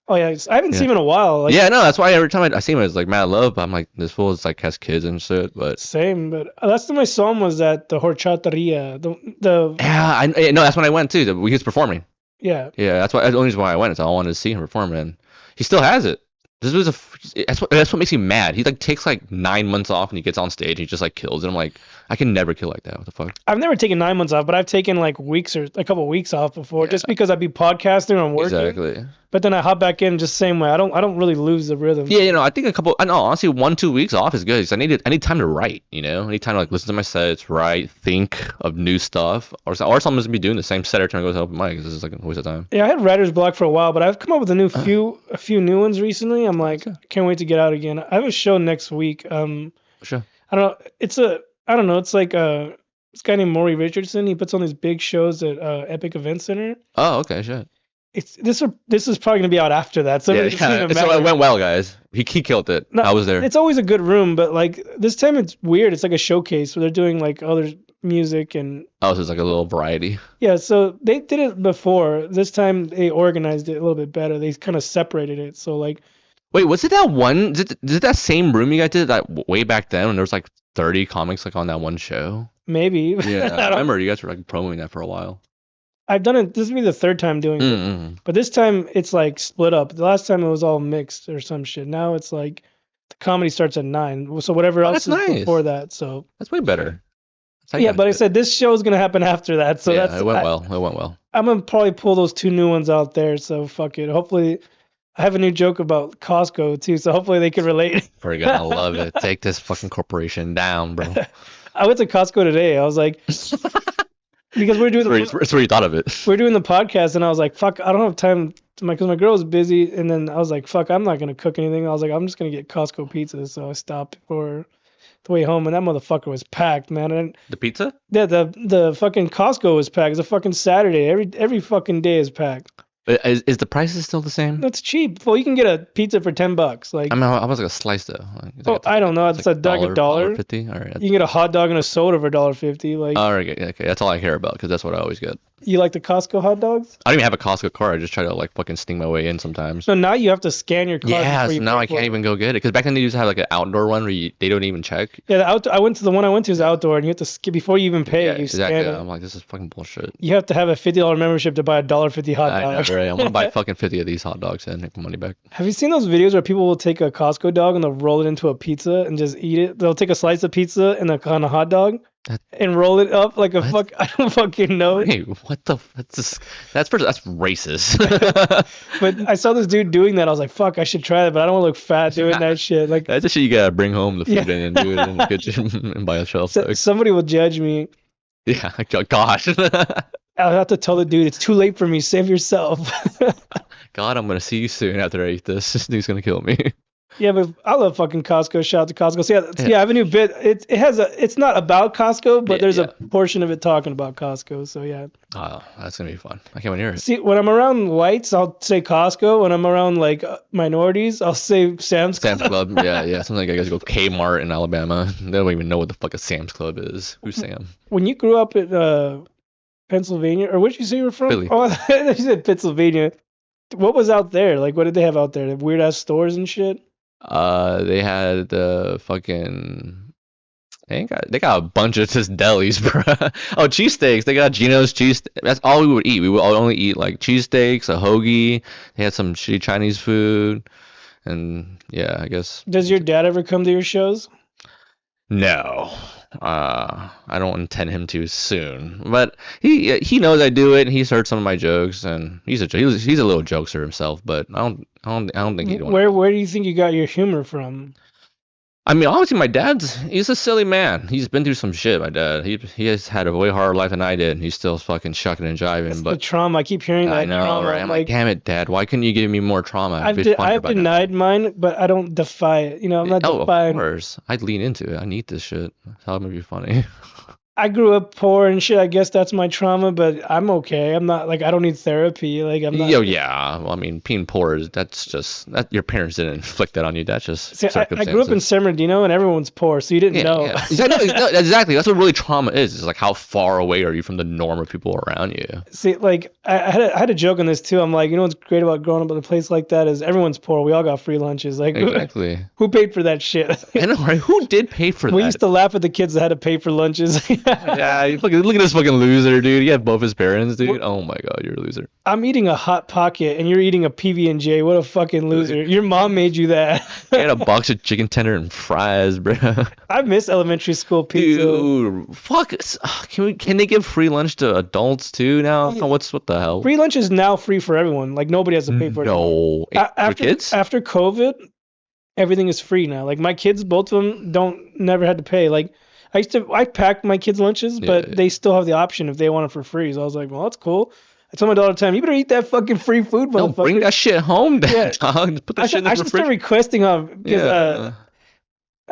Oh yeah, I haven't seen him in a while. Like, yeah, no, that's why every time I see him, it's like mad love. But I'm like, this fool is like has kids and shit. But same. But last time I saw him was at the Horchateria. No, that's when I went too. He was performing. Yeah. Yeah, that's the only reason why I went. Is I wanted to see him perform, and he still has it. That's what makes me mad. He like takes like 9 months off and he gets on stage and he just like kills it. I'm like, I can never kill like that. What the fuck? I've never taken 9 months off, but I've taken like weeks or a couple of weeks off before, just because I'd be podcasting or working. Exactly. But then I hop back in just same way. I don't really lose the rhythm. Yeah, I think honestly 1-2 weeks off is good. Because I need time to write. I need time to like listen to my sets, write, think of new stuff, or I'm just be doing the same set every time I go to open mic. This is like a waste of time. Yeah, I had writer's block for a while, but I've come up with a few new ones recently. I'm like, can't wait to get out again. I have a show next week. Sure. I don't know. It's like this guy named Maury Richardson. He puts on these big shows at Epic Event Center. Oh, okay, shit. This is probably gonna be out after that. So so it went well, guys. He killed it. No, I was there. It's always a good room, but like this time it's weird. It's like a showcase where they're doing like other music and. Oh, so it's like a little variety. Yeah, so they did it before. This time they organized it a little bit better. They kind of separated it. So like. Wait, was it that one? Is it that same room you guys did that way back then when there was like 30 comics like on that one show? Maybe. Yeah, I remember you guys were like promoting that for a while. I've done it. This will be the third time doing it, but this time it's like split up. The last time it was all mixed or some shit. Now it's like the comedy starts at 9, so whatever else is before that. So that's way better. Yeah, but I said this show is gonna happen after that. So yeah, it went well. I'm gonna probably pull those 2 new ones out there. So fuck it. Hopefully, I have a new joke about Costco too. So hopefully they can relate. We're gonna love it. Take this fucking corporation down, bro. I went to Costco today. I was like. Because we're doing that's where you thought of it. We're doing the podcast, and I was like, "Fuck, I don't have time." Because my girl was busy, and then I was like, "Fuck, I'm not gonna cook anything." I was like, "I'm just gonna get Costco pizza." So I stopped for the way home, and that motherfucker was packed, man. And the pizza? Yeah, the fucking Costco was packed. It's a fucking Saturday. Every fucking day is packed. But is the prices still the same? That's cheap. Well, you can get a pizza for $10. Like, I mean, how much like a slice though? Like, I don't know. It's like $1. $1.50. All right. You can get a hot dog and a soda for $1.50. Like. All right. Okay. That's all I care about because that's what I always get. You like the Costco hot dogs? I don't even have a Costco card. I just try to like fucking sting my way in sometimes. So now you have to scan your card. Yeah. So now I can't even go get it because back then they used to have like an outdoor one where they don't even check. Yeah. The one I went to is outdoor, and you have to skip before you even pay. Yeah, you exactly. Scan it. I'm like, this is fucking bullshit. You have to have a $50 membership to buy a $1.50 hot dog. I know, right? I'm gonna buy fucking 50 of these hot dogs and make my money back. Have you seen those videos where people will take a Costco dog and they'll roll it into a pizza and just eat it? They'll take a slice of pizza and on a hot dog and roll it up like a fuck. I don't fucking know. Hey, what the? That's racist. But I saw this dude doing that. I was like, fuck, I should try that, but I don't want to look fat doing that shit. Like that's the shit you gotta bring home the food in and do it in the kitchen and buy a shelf. Somebody will judge me. Yeah, gosh. I'll have to tell the dude, it's too late for me. Save yourself. God, I'm gonna see you soon after I eat this. This dude's gonna kill me. Yeah, but I love fucking Costco. Shout out to Costco. So yeah, I have a new bit. It's not about Costco, but there's a portion of it talking about Costco. So yeah. Oh, that's gonna be fun. I can't wait to hear it. See, when I'm around whites, I'll say Costco. When I'm around like minorities, I'll say Sam's Club. Sam's Club. Yeah. Something like I guys go Kmart in Alabama. They don't even know what the fuck a Sam's Club is. Who's Sam? When you grew up in Pennsylvania, or where'd you say you were from? Philly. Oh, you said Pennsylvania. What was out there? Like, what did they have out there? Weird ass stores and shit. They had the fucking. They got a bunch of just delis, bro. Oh, cheesesteaks. They got Geno's cheese. That's all we would eat. We would only eat like cheesesteaks, a hoagie. They had some shitty Chinese food, and yeah, I guess. Does your dad ever come to your shows? No. I don't intend him to soon, but he knows I do it, and he's heard some of my jokes, and he's a little jokester himself, but I don't think he'd want. Where do you think you got your humor from? I mean, obviously, my he's a silly man. He's been through some shit, my dad. He has had a way harder life than I did. He's still fucking shucking and jiving. That's but the trauma. I keep hearing that. I know, trauma. right? I'm like, damn it, Dad. Why couldn't you give me more trauma? I've denied mine, but I don't defy it. You know, I'm not defying. Of course. I'd lean into it. I need this shit. That's how it would be funny. I grew up poor and shit. I guess that's my trauma, but I'm okay. I'm not like I don't need therapy. Like I'm not. Yeah. Well, I mean, being poor that's just that your parents didn't inflict that on you. That's just See, I grew up in San Bernardino and everyone's poor, so you didn't know. Yeah. Exactly. That's what really trauma is. It's like how far away are you from the norm of people around you? See, like I had a joke on this too. I'm like, you know what's great about growing up in a place like that is everyone's poor. We all got free lunches. Like exactly. Who paid for that shit? I know, right? Who did pay for that? We used to laugh at the kids that had to pay for lunches. Yeah. Look at this fucking loser, dude. You have both his parents, dude. Oh my god, you're a loser. I'm eating a Hot Pocket and you're eating a PB&J. What a fucking loser. Your mom made you that. I had a box of chicken tender and fries, bro. I miss elementary school pizza. Dude, fuck. Can they give free lunch to adults too now? What the hell? Free lunch is now free for everyone. Like nobody has to pay for it. No. For kids? After COVID, everything is free now. Like my kids, both of them never had to pay. Like I packed my kids' lunches, but they still have the option if they want it for free. So I was like, well, that's cool. I tell my daughter all the time, you better eat that fucking free food, motherfucker. No, bring that shit home, then, dog. Put that shit in the I should start requesting them because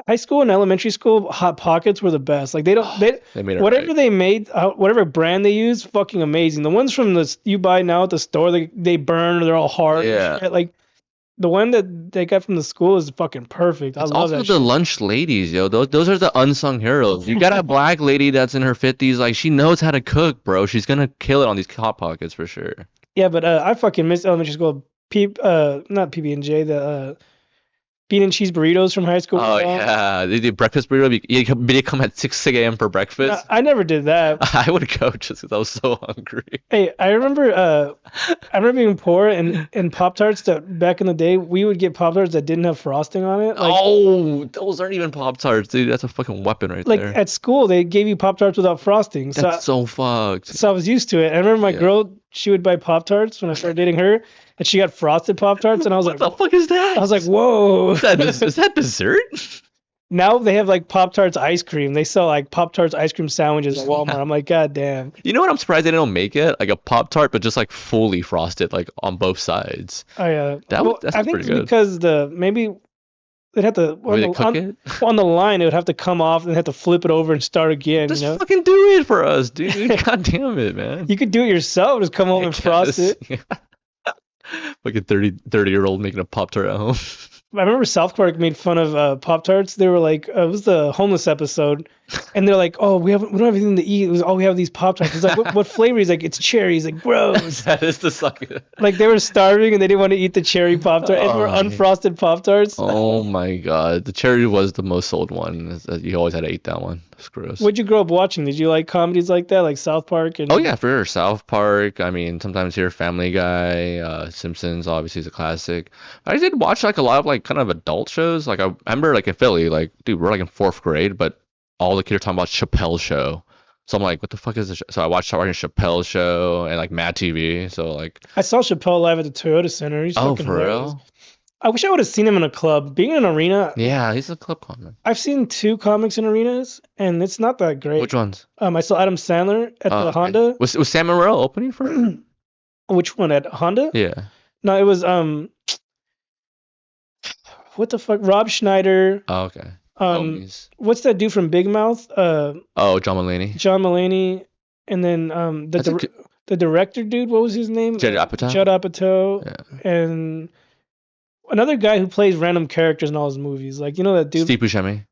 high school and elementary school Hot Pockets were the best. Like they made it whatever they made, whatever brand they use, fucking amazing. The ones from you buy now at the store, they burn or they're all hard. Yeah. Like the one that they got from the school is fucking perfect. I love that. Also, the lunch ladies, yo. Those are the unsung heroes. You got a black lady that's in her 50s, like she knows how to cook, bro. She's gonna kill it on these Hot Pockets for sure. Yeah, but I fucking miss elementary school. Not PB&J, the bean and cheese burritos from high school. Oh yeah, they do breakfast burrito. They come at 6 a.m. for breakfast. I never did that. I would go just because I was so hungry. Hey, I remember being poor and Pop-Tarts that back in the day we would get Pop-Tarts that didn't have frosting on it. Like, those aren't even Pop-Tarts, dude. That's a fucking weapon right there. Like at school, they gave you Pop-Tarts without frosting. That's so fucked. So I was used to it. I remember my girl, she would buy Pop-Tarts when I started dating her. And she got frosted Pop-Tarts, and I was like, what the fuck is that? I was like, whoa. Is that dessert? Now they have like Pop-Tarts ice cream. They sell like Pop-Tarts ice cream sandwiches at Walmart. I'm like, god damn. You know what? I'm surprised they don't make it like a Pop-Tart, but just like fully frosted, like on both sides. Oh yeah. That's I think pretty good. Because maybe they'd have to on the line. It would have to come off and have to flip it over and start again. Just fucking do it for us, dude. God damn it, man. You could do it yourself. Just come home and frost it. Yeah. Like a 30-year-old making a Pop-Tart at home. I remember South Park made fun of Pop-Tarts. They were like, it was the homeless episode, and they're like, oh, we don't have anything to eat. It was, we have these Pop-Tarts. It's like, what flavor? He's like, it's cherry. He's like, gross. That is the suck. Like they were starving and they didn't want to eat the cherry Pop-Tart. And they were unfrosted Pop-Tarts. Oh my god, the cherry was the most sold one. You always had to eat that one. It's gross. What'd you grow up watching? Did you like comedies like that, like South Park? Oh yeah, for sure. South Park. I mean, sometimes here Family Guy, Simpsons, obviously is a classic. I did watch like a lot of like kind of adult shows. Like I remember like in Philly, like dude, we're like in 4th grade, but all the kids are talking about Chappelle's Show. So I'm like, what the fuck is this? So I watched Chappelle's Show and like Mad TV. So like, I saw Chappelle live at the Toyota Center. He's fucking for real? I wish I would have seen him in a club. Being in an arena. Yeah, he's a club comic. I've seen 2 comics in arenas, and it's not that great. Which ones? I saw Adam Sandler at the Honda. Was Sam Morril opening for him? Which one, at Honda? Yeah. No, it was what the fuck? Rob Schneider. Oh, okay. What's that dude from Big Mouth? John Mulaney. John Mulaney, and then the director dude. What was his name? Judd Apatow. Judd Apatow. Yeah. And another guy who plays random characters in all his movies. Like, you know that dude? Steve Buscemi.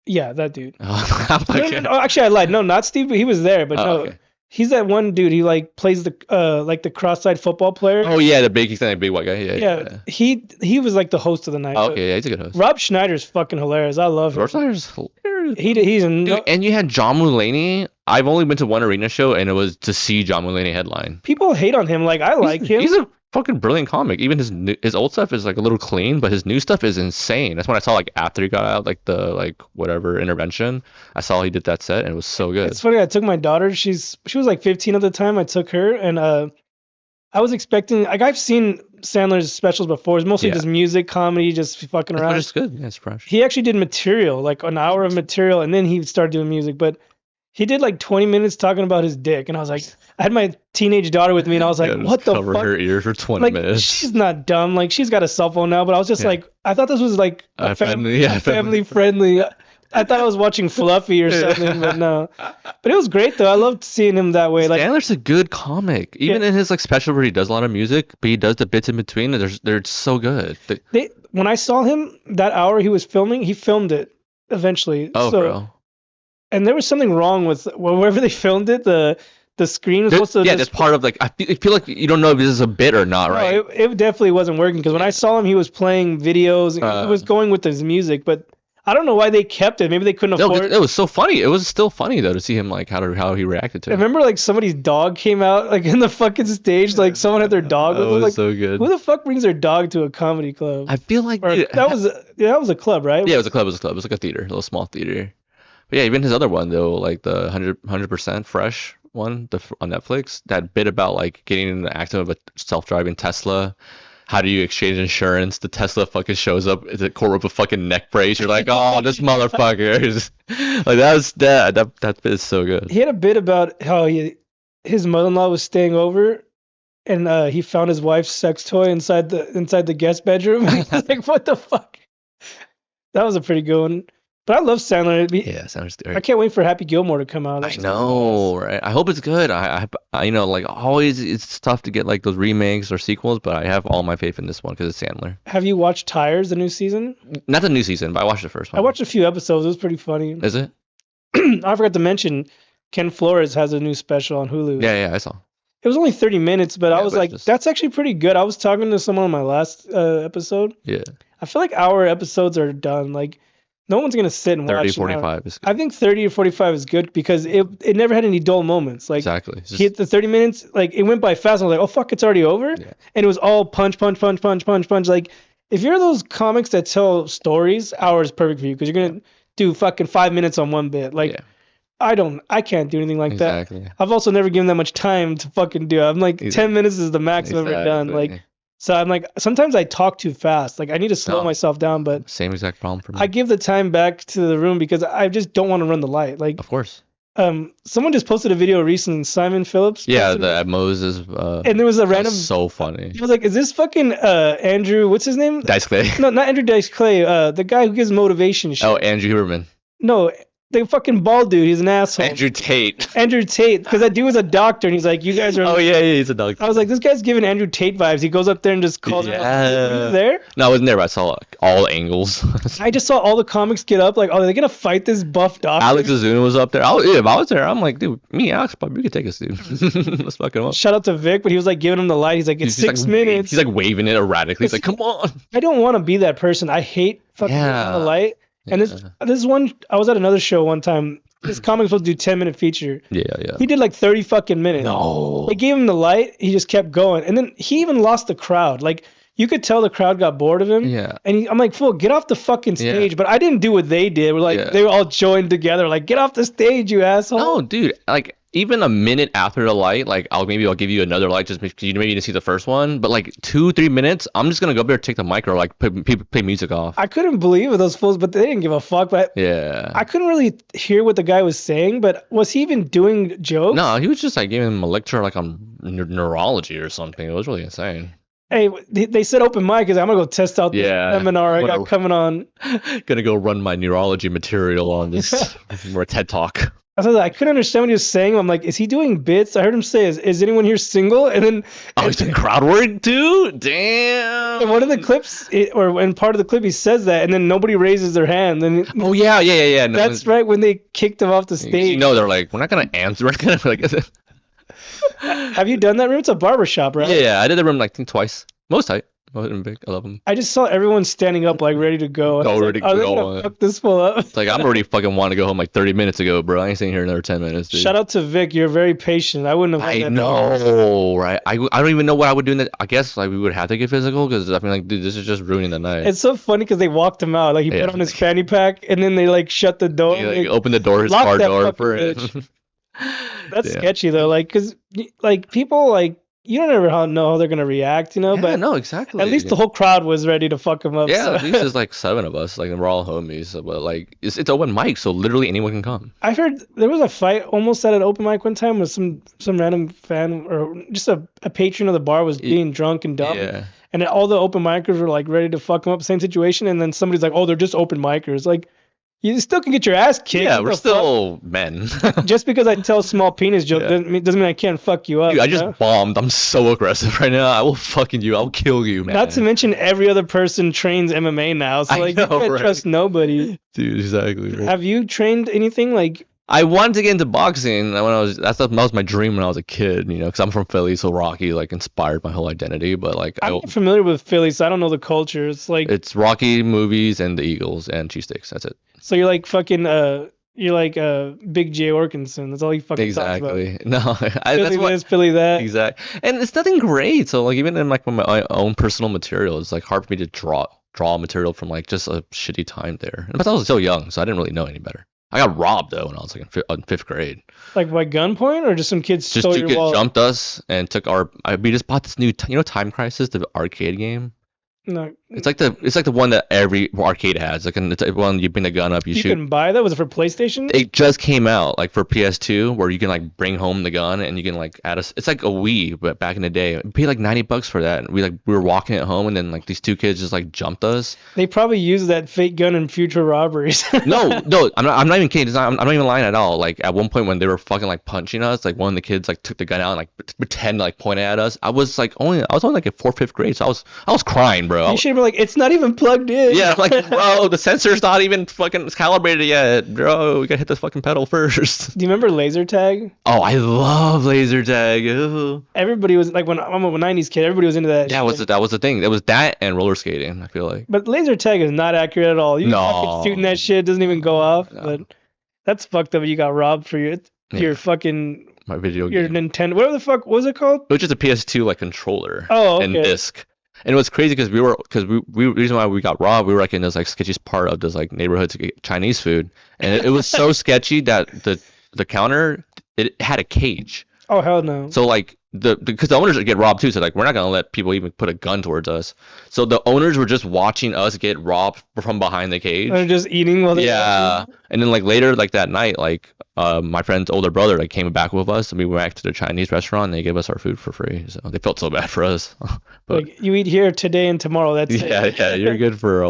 Yeah, that dude. Okay. No, actually, I lied. No, not Steve. He was there, but no. Okay. He's that one dude. He like plays the cross-eyed football player. Oh yeah, the big white guy. Yeah. He was like the host of the night. Oh, okay, yeah, he's a good host. Rob Schneider's fucking hilarious. I love him. Rob Schneider's hilarious. Dude, and you had John Mulaney. I've only been to one arena show, and it was to see John Mulaney headline. People hate on him. Like I like him. fucking brilliant comic. Even his old stuff is like a little clean, but his new stuff is insane. That's when I saw like after he got out like the like whatever intervention. I saw he did that set and it was so good. It's funny. I took my daughter. She was like 15 at the time. I took her and I was expecting like I've seen Sandler's specials before. It's mostly just music, comedy, just fucking around. It's good. Yeah, it's fresh. He actually did material, like an hour of material, and then he started doing music. But he did like 20 minutes talking about his dick, and I was like, I had my teenage daughter with me, and I was like, what the fuck? Cover her ears for 20 like, minutes. She's not dumb. Like she's got a cell phone now, but I was just like, I thought this was like family friendly. I thought I was watching Fluffy or something, but no. But it was great though. I loved seeing him that way. Like Sandler's a good comic, even in his like special where he does a lot of music, but he does the bits in between. And they're so good. When I saw him that hour he was filming, he filmed it eventually. Oh, bro. And there was something wrong with wherever they filmed it. The screen was supposed to. Yeah, that's part of like I feel like you don't know if this is a bit or not, right? No, it definitely wasn't working because when I saw him, he was playing videos. He was going with his music, but I don't know why they kept it. Maybe they couldn't afford it. It was so funny. It was still funny though to see him like how he reacted to it. I remember like somebody's dog came out like in the fucking stage. Like someone had their dog with them. Was like, so good. Who the fuck brings their dog to a comedy club? I feel like that was a club, right? Yeah, it was a club. It was like a theater, a little small theater. But yeah, even his other one though, like the 100% fresh one on Netflix, that bit about like getting in the accident of a self-driving Tesla. How do you exchange insurance? The Tesla fucking shows up at the court with a fucking neck brace. You're like, oh, this motherfucker. Like that bit is so good. He had a bit about how his mother-in-law was staying over, and he found his wife's sex toy inside the guest bedroom. He's like, what the fuck? That was a pretty good one. But I love Sandler. Sandler's great. I can't wait for Happy Gilmore to come out. I know, right? I hope it's good. I you know, like always, it's tough to get like those remakes or sequels, but I have all my faith in this one because it's Sandler. Have you watched Tires, the new season? Not the new season, but I watched the first one. I watched a few episodes. It was pretty funny. Is it? I forgot to mention, Ken Flores has a new special on Hulu. Yeah, I saw. It was only 30 minutes, but I was like, that's actually pretty good. I was talking to someone on my last episode. Yeah. I feel like our episodes are done. Like, no one's going to sit and watch 30, 45 is good. I think 30 or 45 is good because it never had any dull moments. Like, exactly. He hit the 30 minutes, like, it went by fast. I was like, oh, fuck, it's already over? Yeah. And it was all punch. Like, if you're those comics that tell stories, hour is perfect for you because you're going to do fucking 5 minutes on one bit. Like, I can't do anything like that. I've also never given that much time to fucking do it. I'm like, 10 minutes is the max I've ever done. Like, so I'm like, sometimes I talk too fast. Like I need to slow myself down, but same exact problem for me. I give the time back to the room because I just don't want to run the light. Like, of course. Someone just posted a video recently, Simon Phillips. Yeah, the Moses. And there was a random. So funny. I was like, is this fucking Andrew? What's his name? Dice Clay. No, not Andrew Dice Clay. The guy who gives motivation shit. Oh, Andrew Huberman. No. The fucking bald dude, he's an asshole. Andrew Tate, because that dude was a doctor, and he's like, you guys are... Oh, yeah, he's a doctor. I was like, this guy's giving Andrew Tate vibes. He goes up there and just calls him. Were you there? No, I wasn't there, but I saw all angles. I just saw all the comics get up, like, oh, are they going to fight this buff doctor? Alex Azuna was up there. If I was there, I'm like, dude, me and Alex, we could take this dude. Let's fuck him up. Shout out to Vic, but he was like giving him the light. He's like, it's 6 minutes. He's like waving it erratically. He's like, come on. I don't want to be that person. I hate fucking the light. And this one, I was at another show one time. This comic was supposed to do 10-minute feature. Yeah. He did like 30 fucking minutes. No. They gave him the light. He just kept going. And then he even lost the crowd. Like, you could tell the crowd got bored of him. Yeah. And I'm like, fool, get off the fucking stage. Yeah. But I didn't do what they did. They were all joined together. Like, get off the stage, you asshole. No, dude. Like, even a minute after the light, like, I'll give you another light just because you maybe didn't see the first one. But like 2-3 minutes, I'm just gonna go up there, take the mic, or like play music off. I couldn't believe it, those fools, but they didn't give a fuck. But yeah, I couldn't really hear what the guy was saying. But was he even doing jokes? No, he was just like giving him a lecture like on neurology or something. It was really insane. Hey, they said open mic because I'm gonna go test out the seminar I got coming on. Gonna go run my neurology material on this more TED Talk. I couldn't understand what he was saying. I'm like, is he doing bits? I heard him say, "Is anyone here single?" And then he's doing crowd work too. Damn. And one of the clips, in part of the clip, he says that, and then nobody raises their hand. And oh yeah. No, that's right when they kicked him off the stage. They're like, we're not gonna answer. We're gonna like. Have you done that room? It's a barber shop, right? Yeah. I did the room like twice. Most tight. Vic. I love him. I just saw everyone standing up, like ready to go. Already are they gonna fuck this fool up? It's like I'm already fucking wanting to go home like 30 minutes ago, bro. I ain't staying here another 10 minutes, dude. Shout out to Vic. You're very patient. I wouldn't have. I know, right? I don't even know what I would do in that. I guess like we would have to get physical because I mean like, dude, this is just ruining the night. It's so funny because they walked him out. Like he put on his fanny pack and then they like shut the door. He like opened the door, his car door for it. That's sketchy though. Like, cause like people like. You don't ever know how they're gonna react, you know. Yeah, but no, exactly. At least the whole crowd was ready to fuck him up. Yeah, so. at least there's like 7 of us, like and we're all homies. So, but like it's open mic, so literally anyone can come. I heard there was a fight almost at an open mic one time with some random fan or just a patron of the bar was being drunk and dumb. Yeah. And all the open micers were like ready to fuck him up. Same situation, and then somebody's like, "Oh, they're just open micers." Like. You still can get your ass kicked. Yeah, we're still men. Just because I tell small penis joke doesn't mean I can't fuck you up. Dude, I just bombed. I'm so aggressive right now. I will fucking you. I'll kill you, man. Not to mention every other person trains MMA now, so like you can't trust nobody. Dude, exactly. Right. Have you trained anything like? I wanted to get into boxing when that was my dream when I was a kid, you know, because I'm from Philly, so Rocky like inspired my whole identity. But like I'm not familiar with Philly, so I don't know the culture. It's like it's Rocky movies and the Eagles and cheesesteaks. That's it. So you're like fucking you're like Big J Orkinson. That's all you fucking talks about. Exactly. No, Philly this, Philly that. Exactly. And it's nothing great. So like even in like my own personal material, it's like hard for me to draw material from like just a shitty time there. But I was so young, so I didn't really know any better. I got robbed though when I was like in 5th grade. Like by gunpoint or just some kids stole your wallet? Just 2 kids jumped us and took we just bought this new Time Crisis, the arcade game. No. It's like the one that every arcade has. Like it's one you bring the gun up, you shoot. You can buy that? Was it for PlayStation? It just came out like for PS2 where you can like bring home the gun and you can like add it's like a Wii, but back in the day. We paid like $90 for that. And we were walking it home and then like these 2 kids just like jumped us. They probably used that fake gun in future robberies. No, I'm not even kidding. I'm not even lying at all. Like at one point when they were fucking like punching us, like one of the kids like took the gun out and like pretend to like point it at us. I was only like in 4th, 5th grade, so I was crying, bro. You should have been like, it's not even plugged in. Yeah, I'm like, bro, the sensor's not even fucking calibrated yet, bro. We gotta hit the fucking pedal first. Do you remember laser tag? Oh, I love laser tag. Ew. Everybody was like, when I'm a 90s kid, everybody was into that. Yeah, that was the thing. It was that and roller skating, I feel like. But laser tag is not accurate at all. You fucking shooting that shit, doesn't even go off. No. But that's fucked up. You got robbed for your fucking my video game. Your Nintendo. What the fuck was it called? It was just a PS2 like controller. Oh, okay. And disc. And it was crazy because we reason why we got robbed, we were like in this like sketchiest part of this like neighborhood to get Chinese food, and it was so sketchy that the counter it had a cage. Oh hell no! So like because the owners get robbed too, so like we're not gonna let people even put a gun towards us. So the owners were just watching us get robbed from behind the cage. They're just eating while they're watching. And then like later like that night like my friend's older brother like came back with us and we went back to the Chinese restaurant and they gave us our food for free. So they felt so bad for us. But like you eat here today and tomorrow. That's it. Yeah, you're good for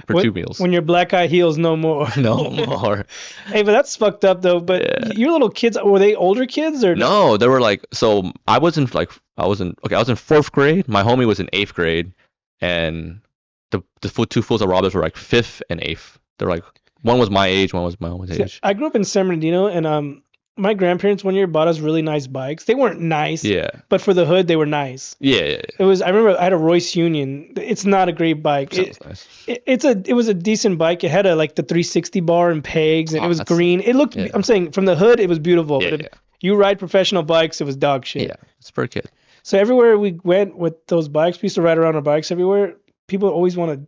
2 meals. When your black eye heals, no more. No more. Hey, but that's fucked up though. But your little kids, were they older kids or no? They were like I was in 4th grade. My homie was in 8th grade, and the 2 fools that robbed us were like 5th and 8th. They're like one was my age, one was my homie's age. I grew up in San Bernardino, and my grandparents one year bought us really nice bikes. They weren't nice, but for the hood they were nice. Yeah. It was. I remember I had a Royce Union. It's not a great bike. Nice. It was a decent bike. It had the 360 bar and pegs, and it was green. It looked. Yeah. I'm saying from the hood it was beautiful. Yeah, but you ride professional bikes, it was dog shit. Yeah, it's for a kid. So everywhere we went with those bikes, we used to ride around our bikes everywhere. People always want to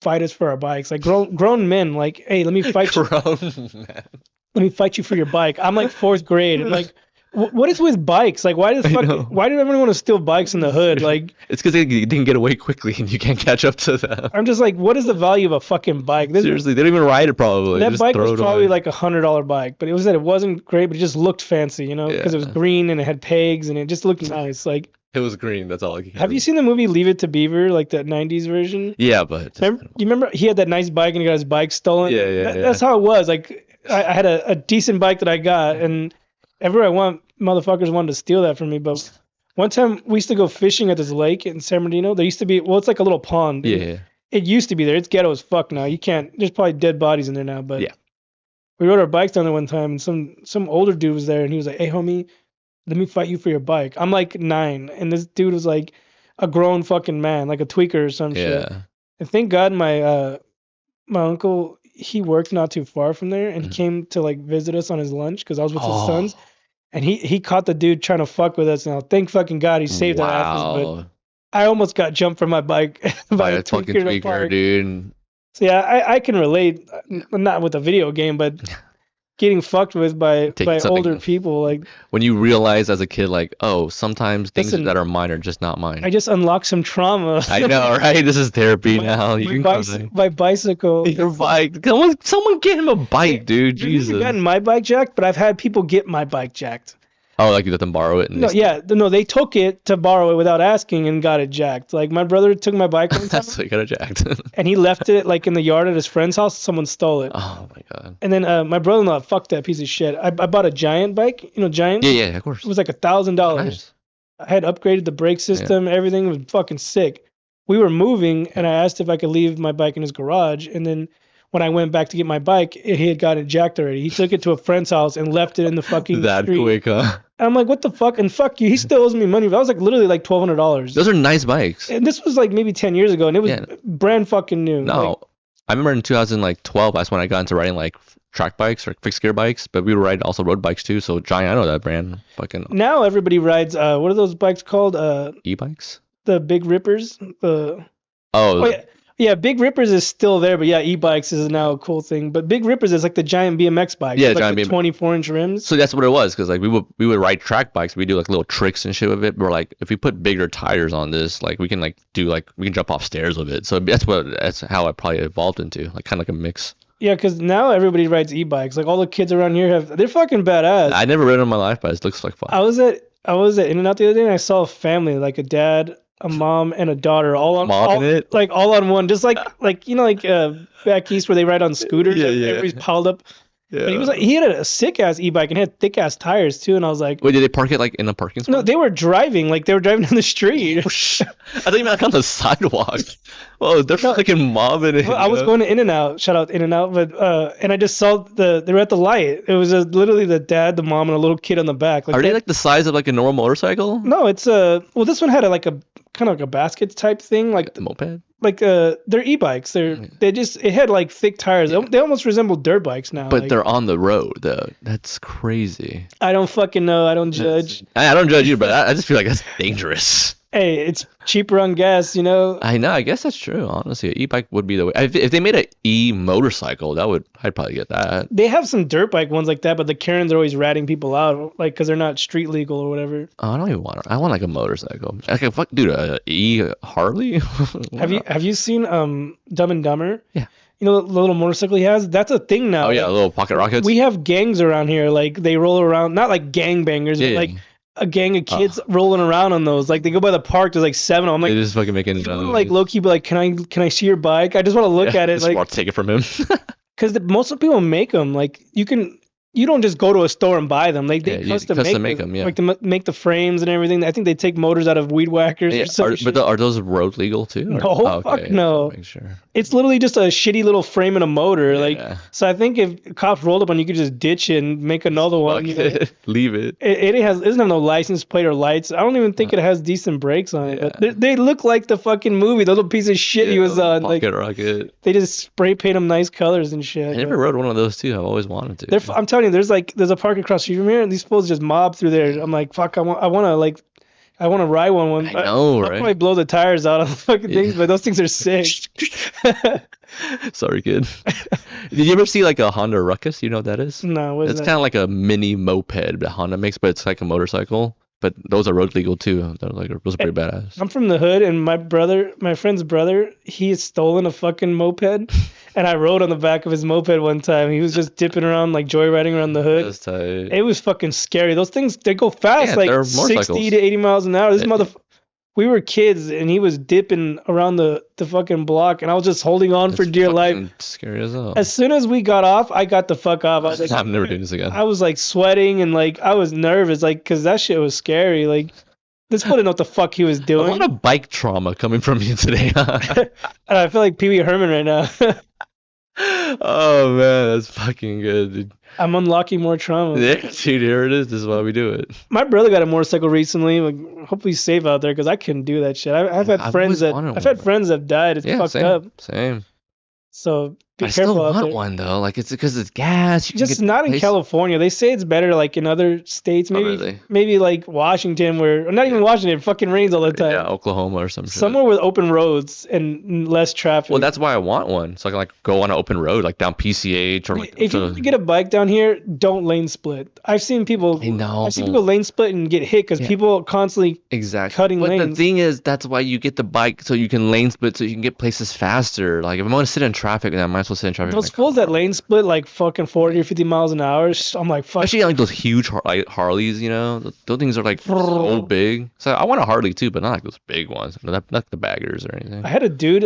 fight us for our bikes. Like grown men, like, hey, let me fight you. Let me fight you for your bike. I'm like 4th grade. And like, what is with bikes? Like, why did everyone want to steal bikes in the hood? Like, it's because they didn't get away quickly and you can't catch up to them. I'm just like, what is the value of a fucking bike? Seriously, they don't even ride it probably. That bike was probably like $100 bike, but it wasn't great, but it just looked fancy, because it was green and it had pegs and it just looked nice. Like, it was green. That's all I can Have you seen the movie Leave It to Beaver, like that 90s version? Yeah, but you remember he had that nice bike and he got his bike stolen? Yeah. That's how it was. Like, I had a decent bike that I got, and everywhere I went, motherfuckers wanted to steal that from me. But one time we used to go fishing at this lake in San Bernardino. There used to be, it's like a little pond. Yeah. It used to be there. It's ghetto as fuck now. You can't. There's probably dead bodies in there now. But yeah, we rode our bikes down there one time, and some older dude was there, and he was like, "Hey, homie, let me fight you for your bike." I'm like 9, and this dude was like, a grown fucking man, like a tweaker or some shit. And thank God my uncle, he worked not too far from there, and he came to like visit us on his lunch because I was with his sons, and he caught the dude trying to fuck with us. Now, thank fucking God he saved our asses, but I almost got jumped from my bike by a tweaker, dude. So yeah, I can relate, not with a video game, but getting fucked with by older people. Like when you realize as a kid, like, oh, sometimes things that are mine are just not mine. I just unlocked some trauma. I know, right? This is therapy now. My bicycle. Your bike. Someone get him a bike, dude. Jesus. I've gotten my bike jacked, but I've had people get my bike jacked. Oh, like you let them borrow it? No, they took it to borrow it without asking and got it jacked. Like my brother took my bike one time. That's so he got it jacked. And he left it like in the yard at his friend's house. Someone stole it. Oh my God. And then my brother-in-law, fuck that piece of shit. I bought a Giant bike. You know Giant? Yeah, of course. It was like $1,000. Nice. I had upgraded the brake system. Everything was fucking sick. We were moving, and I asked if I could leave my bike in his garage, and then when I went back to get my bike, he had got it jacked already. He took it to a friend's house and left it in the fucking that street. Quick, huh? And I'm like, what the fuck? And fuck you. He still owes me money. That was like literally like $1,200. Those are nice bikes. And this was like maybe 10 years ago, and it was brand fucking new. No, like, I remember in 2012, that's when I got into riding like track bikes or fixed gear bikes, but we would ride also road bikes too. So Giant, I know that brand. Fucking. Now everybody rides. What are those bikes called? E-bikes. The Big Rippers. Oh yeah, Big Rippers is still there, but yeah, e-bikes is now a cool thing. But Big Rippers is like the giant BMX bike. Yeah, like giant the 24-inch rims. So that's what it was, because like we would ride track bikes. We do like little tricks and shit with it. We're like, if we put bigger tires on this, like we can like do like we can jump off stairs with it. So that's how I probably evolved into, like kind of like a mix. Yeah, because now everybody rides e-bikes. Like all the kids around here they're fucking badass. I never ridden in my life, but it looks like fun. I was at In-N-Out the other day, and I saw a family, like a dad, a mom, and a daughter all on one, just like back east where they ride on scooters. Yeah. Everybody's piled up. Yeah. But he had a sick ass e-bike and had thick ass tires too, and I was like, wait, did they park it like in a parking spot? No, they were driving down the street. I thought you meant like on the sidewalk. Oh, they're fucking mobbing it. Well, I was going to In-N-Out, shout out In-N-Out, but and I just saw they were at the light. It was literally the dad, the mom, and a little kid on the back. Are they like the size of like a normal motorcycle? No, it's this one had a kind of like a basket type thing, like the moped. Like they're e-bikes. It had like thick tires. Yeah. They almost resemble dirt bikes now. But they're on the road though. That's crazy. I don't fucking know. I don't judge. I don't judge you, but I just feel like that's dangerous. Hey, it's cheaper on gas, you know. I know. I guess that's true. Honestly, an e-bike would be the way. If they made an e-motorcycle, I'd probably get that. They have some dirt bike ones like that, but the Karens are always ratting people out, like because they're not street legal or whatever. Oh, I don't even want it. I want like a motorcycle. Like dude, e-Harley. Have you seen Dumb and Dumber? Yeah. You know the little motorcycle he has? That's a thing now. Oh yeah, little pocket rockets. We have gangs around here. Like they roll around, not like gangbangers, but like a gang of kids rolling around on those. Like they go by the park. There's like 7 of them. Like, they just fucking making it. Like low key, but like, can I see your bike? I just want to look at it. Like, take it from him. Because most of the people make them. Like you don't just go to a store and buy them. Like they custom make them. Yeah. Like to make the frames and everything. I think they take motors out of weed whackers. Yeah, are those road legal too? No, fuck no. Make sure. It's literally just a shitty little frame and a motor. Yeah. Like so, I think if cops rolled up on you, could just ditch it and make another one. Leave it. It doesn't have no license plate or lights. I don't even think it has decent brakes on it. But they look like the fucking movie. The little piece of shit he was on. Pocket rocket. They just spray paint them nice colors and shit. I never rode one of those too. I've always wanted to. I'm telling you, there's a park across the street from here, and these fools just mob through there. I'm like, fuck, I want to ride one. I know, right? I'll probably blow the tires out of the fucking things, but those things are sick. Sorry, kid. Did you ever see like a Honda Ruckus? You know what that is? No, it's kind of like a mini moped that Honda makes, but it's like a motorcycle. But those are road legal too. Those are pretty badass. I'm from the hood, and my friend's brother, he had stolen a fucking moped, and I rode on the back of his moped one time. He was just dipping around, like joyriding around the hood. That's tight. It was fucking scary. Those things, they go fast, like 60 to 80 miles an hour. We were kids, and he was dipping around the fucking block, and I was just holding on for dear life. Scary as hell. As soon as we got off, I got the fuck off. I was like, I'm never doing this again. I was like sweating, and like I was nervous, like because that shit was scary. Like this fool didn't know what the fuck he was doing. A lot of bike trauma coming from you today. I feel like Pee Wee Herman right now. Oh man, that's fucking good, dude. I'm unlocking more trauma. Yeah, dude, here it is. This is why we do it. My brother got a motorcycle recently. Like, hopefully he's safe out there because I couldn't do that shit. I've had friends that died. It's fucked up. Same. So be I careful still out want there. one though. Like it's because it's gas. You Just not in California. They say it's better like in other states. Maybe like Washington, where or not even Washington. It fucking rains all the time. Yeah, Oklahoma or some shit. Somewhere with open roads and less traffic. Well, that's why I want one. So I can like go on an open road, like down PCH or like. If you get a bike down here, don't lane split. I've seen people. I've seen people lane split and get hit because people constantly cutting lanes. But the thing is, that's why you get the bike so you can lane split so you can get places faster. Like if I want to sit in traffic, then I might as well sit in traffic. Those fools that lane split like fucking 40 or 50 miles an hour. I'm like, fuck. Especially like those huge Harleys, you know, those things are like so big. So I want a Harley too, but not like those big ones, not the baggers or anything. I had a dude.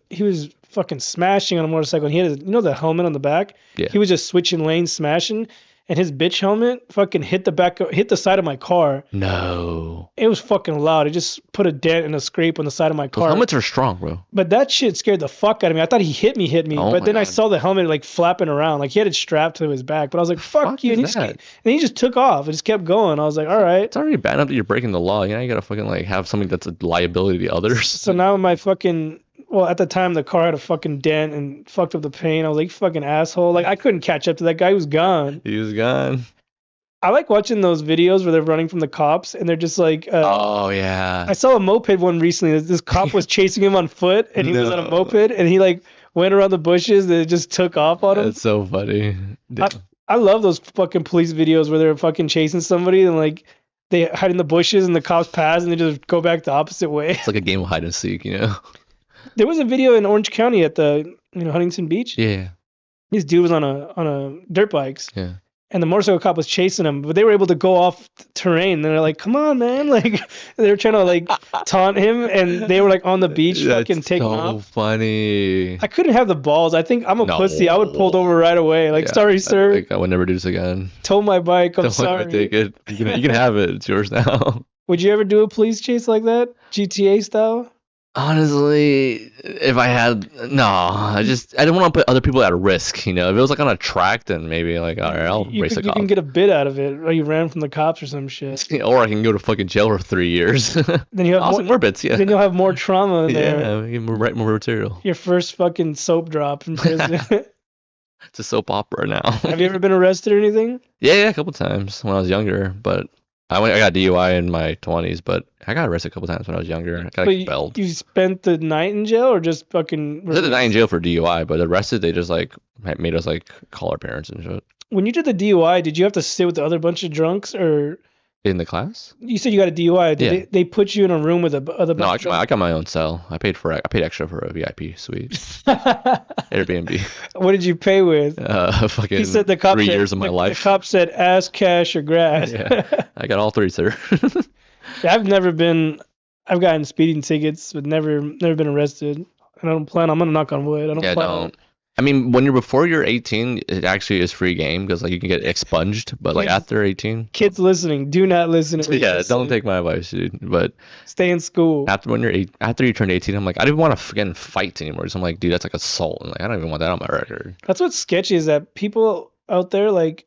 He was fucking smashing on a motorcycle. And he had, the helmet on the back. Yeah. He was just switching lanes, smashing, and his bitch helmet fucking hit the side of my car. No. It was fucking loud. It just put a dent and a scrape on the side of my car. Those helmets are strong, bro. But that shit scared the fuck out of me. I thought he hit me. Oh but then God. I saw the helmet like flapping around. Like he had it strapped to his back. But I was like, fuck you. And he just took off. It just kept going. I was like, all right. It's already bad enough that you're breaking the law. You know, you gotta fucking like have something that's a liability to the others. So now my fucking... Well, at the time, the car had a fucking dent and fucked up the paint. I was like, you fucking asshole. Like, I couldn't catch up to that guy. He was gone. He was gone. I like watching those videos where they're running from the cops and they're just like... oh, yeah. I saw a moped one recently. This cop was chasing him on foot and he was on a moped and he like went around the bushes and it just took off on him. That's so funny. I love those fucking police videos where they're fucking chasing somebody and like they hide in the bushes and the cops pass and they just go back the opposite way. It's like a game of hide and seek, you know? There was a video in Orange County at the Huntington Beach. Yeah. This dude was on a dirt bikes. Yeah. And the motorcycle cop was chasing him, but they were able to go off terrain. And they're like, "Come on, man!" Like they were trying to like taunt him, and they were like on the beach, fucking taking off. So funny. I couldn't have the balls. I think I'm a pussy. I would pulled over right away. Like, sorry, sir. I would never do this again. Tow my bike. I'm sorry. Take it. You can have it. It's yours now. Would you ever do a police chase like that, GTA style? Honestly, if I had I didn't want to put other people at risk, you know. If it was like on a track, then maybe like, all right, I'll race a cop. You can get a bit out of it, or you ran from the cops or some shit. Or I can go to fucking jail for 3 years. Then you have more bits, yeah. Then you'll have more trauma in there. Yeah, more material. Your first fucking soap drop in prison. It's a soap opera now. Have you ever been arrested or anything? Yeah, a couple times when I was younger, but I got DUI in my 20s, but I got arrested a couple times when I was younger. I got expelled. You spent the night in jail or just fucking... I did the night in jail for DUI, but arrested, they just like made us like call our parents and shit. When you did the DUI, did you have to sit with the other bunch of drunks or... In the class? You said you got a DUI. Did they put you in a room with other bunch No, I got my own cell. I paid extra for a VIP suite. Airbnb. What did you pay with? Fucking he said the cop 3 years of my life. The cop said ass, cash, or grass. Yeah, I got all three, sir. Yeah, I've gotten speeding tickets, but never been arrested. And I don't plan. I'm gonna knock on wood. I don't plan. I mean, before you're 18, it actually is free game because like you can get expunged. But like after 18, kids listening, do not listen to me. Yeah, don't take my advice, dude. But stay in school. After you turn 18, I'm like, I didn't want to fucking fight anymore. So I'm like, dude, that's like assault. And like, I don't even want that on my record. That's what's sketchy is that people out there like.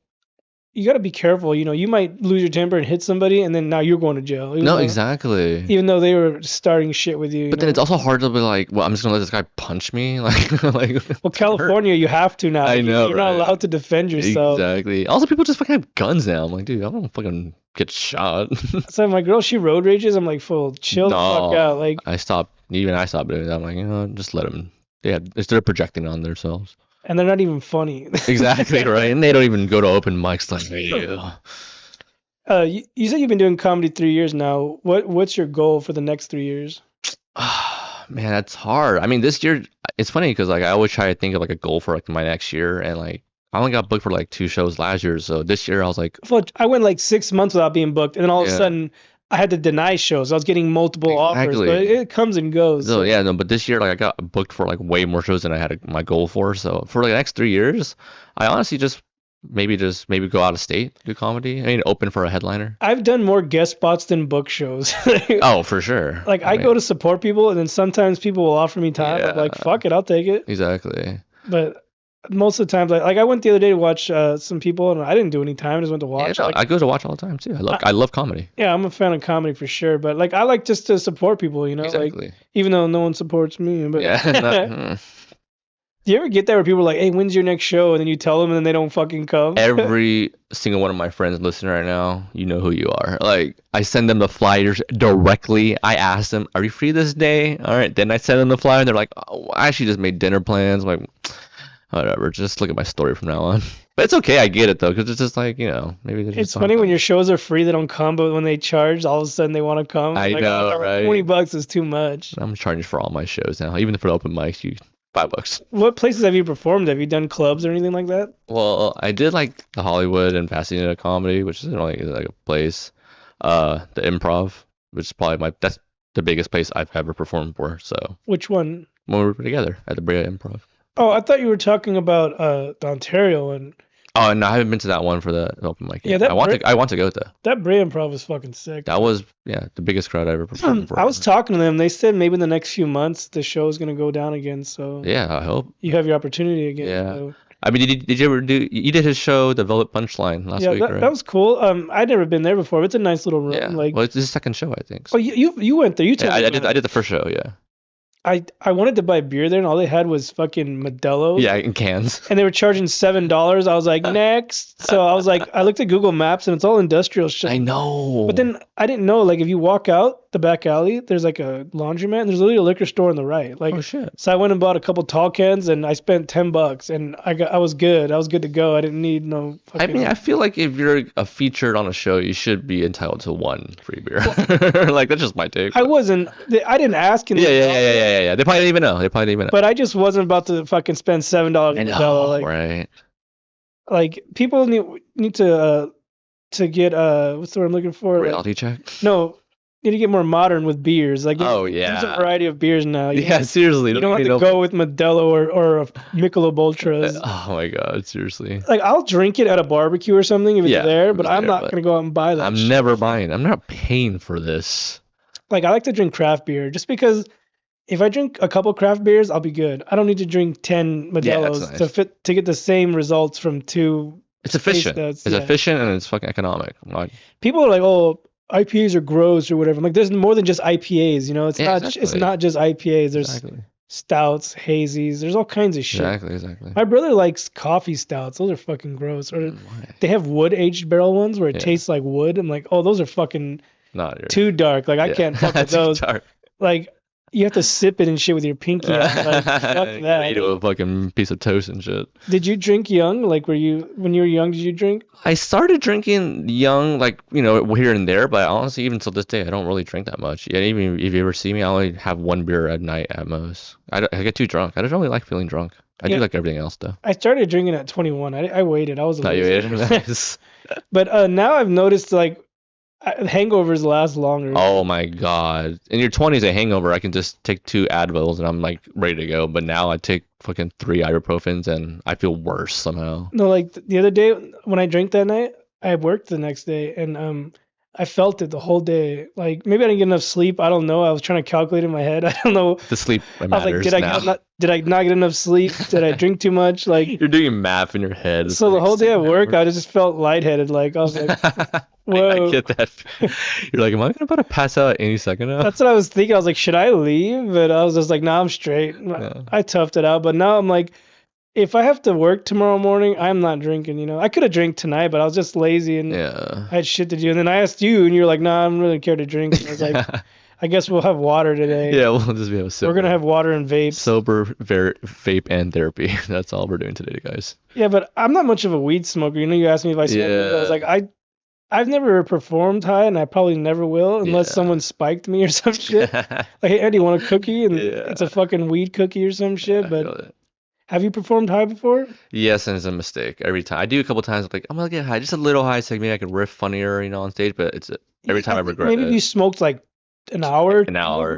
You got to be careful. You know, you might lose your temper and hit somebody, and then now you're going to jail. Exactly. Even though they were starting shit with you. But then it's also hard to be like, well, I'm just gonna let this guy punch me, like. Well, California, you have to now. I know. You're not allowed to defend yourself. Exactly. Also, people just fucking have guns now. I'm like, dude, I don't fucking get shot. So my girl, she road rages. I'm like, fool, chill the fuck out. Like I stopped doing that. I'm like, just let them. They're projecting on themselves. And they're not even funny. Exactly, right? And they don't even go to open mics like you. You said you've been doing comedy 3 years now. What's your goal for the next 3 years? Man, that's hard. I mean, this year, it's funny because like I always try to think of like a goal for like my next year, and like I only got booked for like 2 shows last year, so this year I was like, I went like 6 months without being booked, and then all of a sudden I had to deny shows. I was getting multiple offers, but it comes and goes. So yeah, no, but this year like I got booked for like way more shows than I had my goal for. So for like the next 3 years, I honestly maybe go out of state, do comedy. I mean, open for a headliner. I've done more guest spots than book shows. Oh, for sure. Like I go to support people, and then sometimes people will offer me time. I'm like, fuck it, I'll take it. Exactly. But most of the times, like I went the other day to watch some people, and I didn't do any time. I just went to watch. Yeah, no, I go to watch all the time too. I love comedy. Yeah, I'm a fan of comedy for sure. But like, I like just to support people, Exactly. like even though no one supports me. But Yeah. do you ever get that where people are like, "Hey, when's your next show?" And then you tell them, and then they don't fucking come? Every single one of my friends listening right now, you know who you are. Like, I send them the flyers directly. I ask them, "Are you free this day?" All right, then I send them the flyer, and they're like, "Oh, I actually just made dinner plans." I'm like, whatever, just look at my story from now on. But it's okay, I get it though, because it's just like, maybe it's funny when your shows are free, they don't come, but when they charge, all of a sudden they want to come. I know, right? $20 is too much. I'm charging for all my shows now, even for open mics. $5. What places have you performed? Have you done clubs or anything like that? Well, I did like the Hollywood and Pasadena Comedy, which is like a place. The Improv, which is probably that's the biggest place I've ever performed for. So which one? When we were together at the Brea Improv. Oh, I thought you were talking about the Ontario one. Oh, no, I haven't been to that one for the open mic. Yeah, I want to go there. That Brea Improv is fucking sick. That was the biggest crowd I ever performed for. I was talking to them. They said maybe in the next few months the show is gonna go down again. So yeah, I hope you have your opportunity again. Yeah. So. I mean, did you ever do? You did his show, the Velvet Punchline, last week, right? That was cool. I'd never been there before. It's a nice little room. Yeah. Like, well, it's his second show, I think. So. Oh, you went there. You told me. I did the first show. Yeah. I wanted to buy beer there, and all they had was fucking Modelo. Yeah, in cans. And they were charging $7. I was like, next. So I was like, I looked at Google Maps, and it's all industrial shit. I know. But then I didn't know, like, if you walk out the back alley, there's like a laundromat, and there's literally a liquor store on the right. Like, oh shit. So I went and bought a couple tall cans, and I spent $10, and I was good. I was good to go. I didn't need no. I mean, I feel like if you're a featured on a show, you should be entitled to one free beer. Like, that's just my take. I wasn't. I didn't ask. Yeah. They probably didn't even know. But I just wasn't about to fucking spend $7 on Modelo. Like, right. Like, people need to get what's the word I'm looking for? Reality check. No, need to get more modern with beers. Like, there's a variety of beers now. Seriously. You don't have to go with Modelo or a Michelob Ultras. Oh my god, seriously. Like, I'll drink it at a barbecue or something if it's there, but I'm not gonna go out and buy that. I'm never buying. I'm not paying for this. Like, I like to drink craft beer just because. If I drink a couple craft beers, I'll be good. I don't need to drink 10 Modelos to get the same results from two. It's efficient. It's efficient and it's fucking economic. People are like, "Oh, IPAs are gross or whatever." I'm like, there's more than just IPAs. It's not just IPAs. There's stouts, hazies. There's all kinds of shit. Exactly. My brother likes coffee stouts. Those are fucking gross. Or they have wood aged barrel ones where it tastes like wood. I'm like, oh, those are fucking too dark. Like, I can't fuck with those. Dark. Like. You have to sip it and shit with your pinky. Like, fuck that. Eat a fucking piece of toast and shit. Did you drink young? Like, when you were young, did you drink? I started drinking young, like, here and there, but honestly, even till this day, I don't really drink that much. Yeah, even if you ever see me, I only have one beer at night at most. I get too drunk. I don't really like feeling drunk. I do like everything else, though. I started drinking at 21. I waited. I was a you waited? Nice. But now I've noticed, like, hangovers last longer. Oh my god! In your 20s, a hangover, I can just take 2 Advils and I'm like ready to go. But now I take fucking 3 ibuprofens and I feel worse somehow. No, like the other day when I drank that night, I worked the next day and I felt it the whole day. Like, maybe I didn't get enough sleep. I don't know. I was trying to calculate in my head. I don't know. The sleep matters. I was like, did I not get enough sleep? Did I drink too much? Like, you're doing math in your head. So the whole day at work, I just felt lightheaded. Like, I was like, whoa. I get that. You're like, am I about to pass out any second now? That's what I was thinking. I was like, should I leave? But I was just like, nah, I'm straight. Yeah. I toughed it out. But now I'm like, if I have to work tomorrow morning, I'm not drinking, I could have drank tonight, but I was just lazy and I had shit to do. And then I asked you, and you're like, nah, I don't really care to drink. And I was like, I guess we'll have water today. Yeah, we'll just be able to. We're going to have water and vape. Sober, vape, and therapy. That's all we're doing today, guys. Yeah, but I'm not much of a weed smoker. You asked me if I smoke. I was like, I've never performed high, and I probably never will unless someone spiked me or some shit. Like, hey, Andy, want a cookie? And it's a fucking weed cookie or some shit. But have you performed high before? Yes, and it's a mistake every time. I do a couple times. Like, I'm gonna get high, just a little high, so maybe I can riff funnier, on stage. But it's every time I regret it. Maybe you smoked like an hour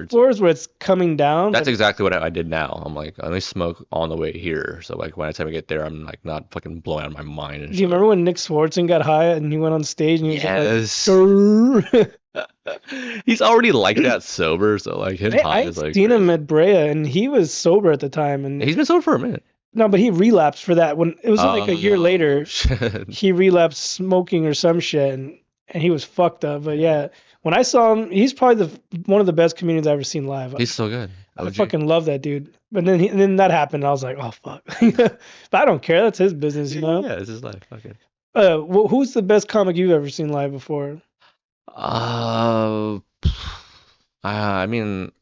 floors where it's coming down. That's exactly what I did now. I'm like, I only smoke on the way here, so like by the time I get there, I'm like not fucking blowing out of my mind. And do you remember when Nick Swartzen got high and he went on stage and he was like, he's already like that sober, so like his high is like. I seen him at Brea and he was sober at the time, and he's been sober for a minute. No, but he relapsed for that when it was like a year later. Shit. He relapsed smoking or some shit, and he was fucked up. But yeah, when I saw him, he's probably one of the best comedians I've ever seen live. He's so good. I fucking love that dude. But then and then that happened. And I was like, oh fuck. But I don't care. That's his business, you know. Yeah, it's his life. Okay. Who's the best comic you've ever seen live before? I mean,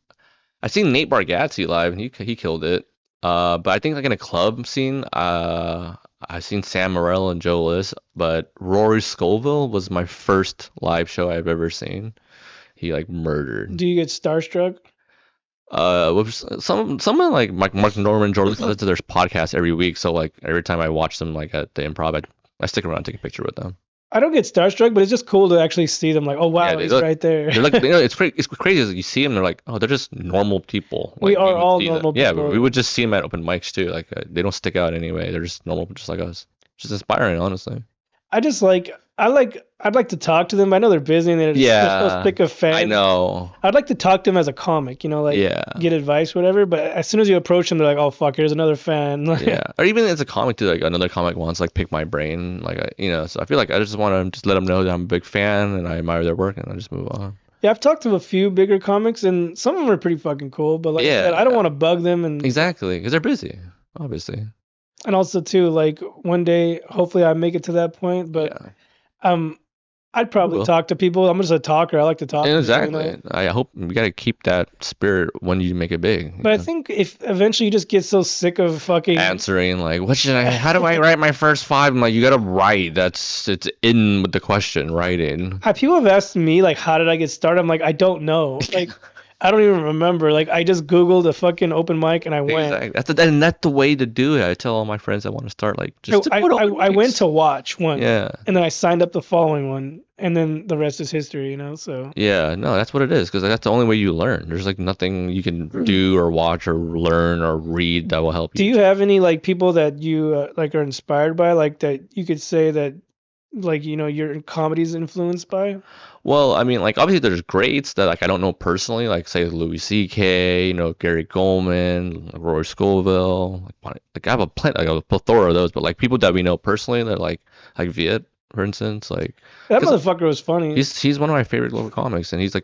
I've seen Nate Bargatze live, and he killed it. But I think like in a club scene, I've seen Sam Morril and Joe List, but Rory Scovel was my first live show I've ever seen. He like murdered. Do you get starstruck? With someone like Mark Norman, George listens to their podcast every week, so like every time I watch them like at the Improv, I stick around and take a picture with them. I don't get starstruck, but it's just cool to actually see them. Like, oh wow, yeah, he's right there. They're like, it's crazy. As you see them, they're like, oh, they're just normal people. We are all normal people. Yeah, we would just see them at open mics too. Like they don't stick out anyway. They're just normal, just like us. Just inspiring, honestly. I'd like to talk to them. I know they're busy and they're so sick of fans. I know. I'd like to talk to them as a comic, you know, like get advice, whatever. But as soon as you approach them, they're like, oh fuck, here's another fan. Yeah, or even as a comic too, like another comic wants like pick my brain, like so I feel like I just want to just let them know that I'm a big fan and I admire their work, and I just move on. Yeah, I've talked to a few bigger comics, and some of them are pretty fucking cool. But like I said, I don't want to bug them, and exactly because they're busy, obviously. And also too, like one day, hopefully I make it to that point, but I'd probably talk to people. I'm just a talker. I like to talk. Exactly. To people, I hope we gotta keep that spirit when you make it big. But I think if eventually you just get so sick of fucking answering like, how do I write my first 5? I'm like, you gotta write. It's in with the question. Write in. People have asked me like, how did I get started? I'm like, I don't know. Like. I don't even remember. Like, I just Googled a fucking open mic and I went. Exactly. That's the way to do it. I tell all my friends I want to start like just. I went to watch one. Yeah. And then I signed up the following one, and then the rest is history. You know. So. Yeah. No, that's what it is, because that's the only way you learn. There's like nothing you can do or watch or learn or read that will help you. Do you have any like people that you like are inspired by, like that you could say that, like, you know, your comedy's influenced by? Well, I mean, like, obviously there's greats that, like, I don't know personally, like, say, Louis C.K., Gary Goldman, like, Rory Scovel. Like, I have a plethora of those, but, like, people that we know personally, that, like Viet, for instance, like... That motherfucker was funny. He's one of my favorite little comics, and he's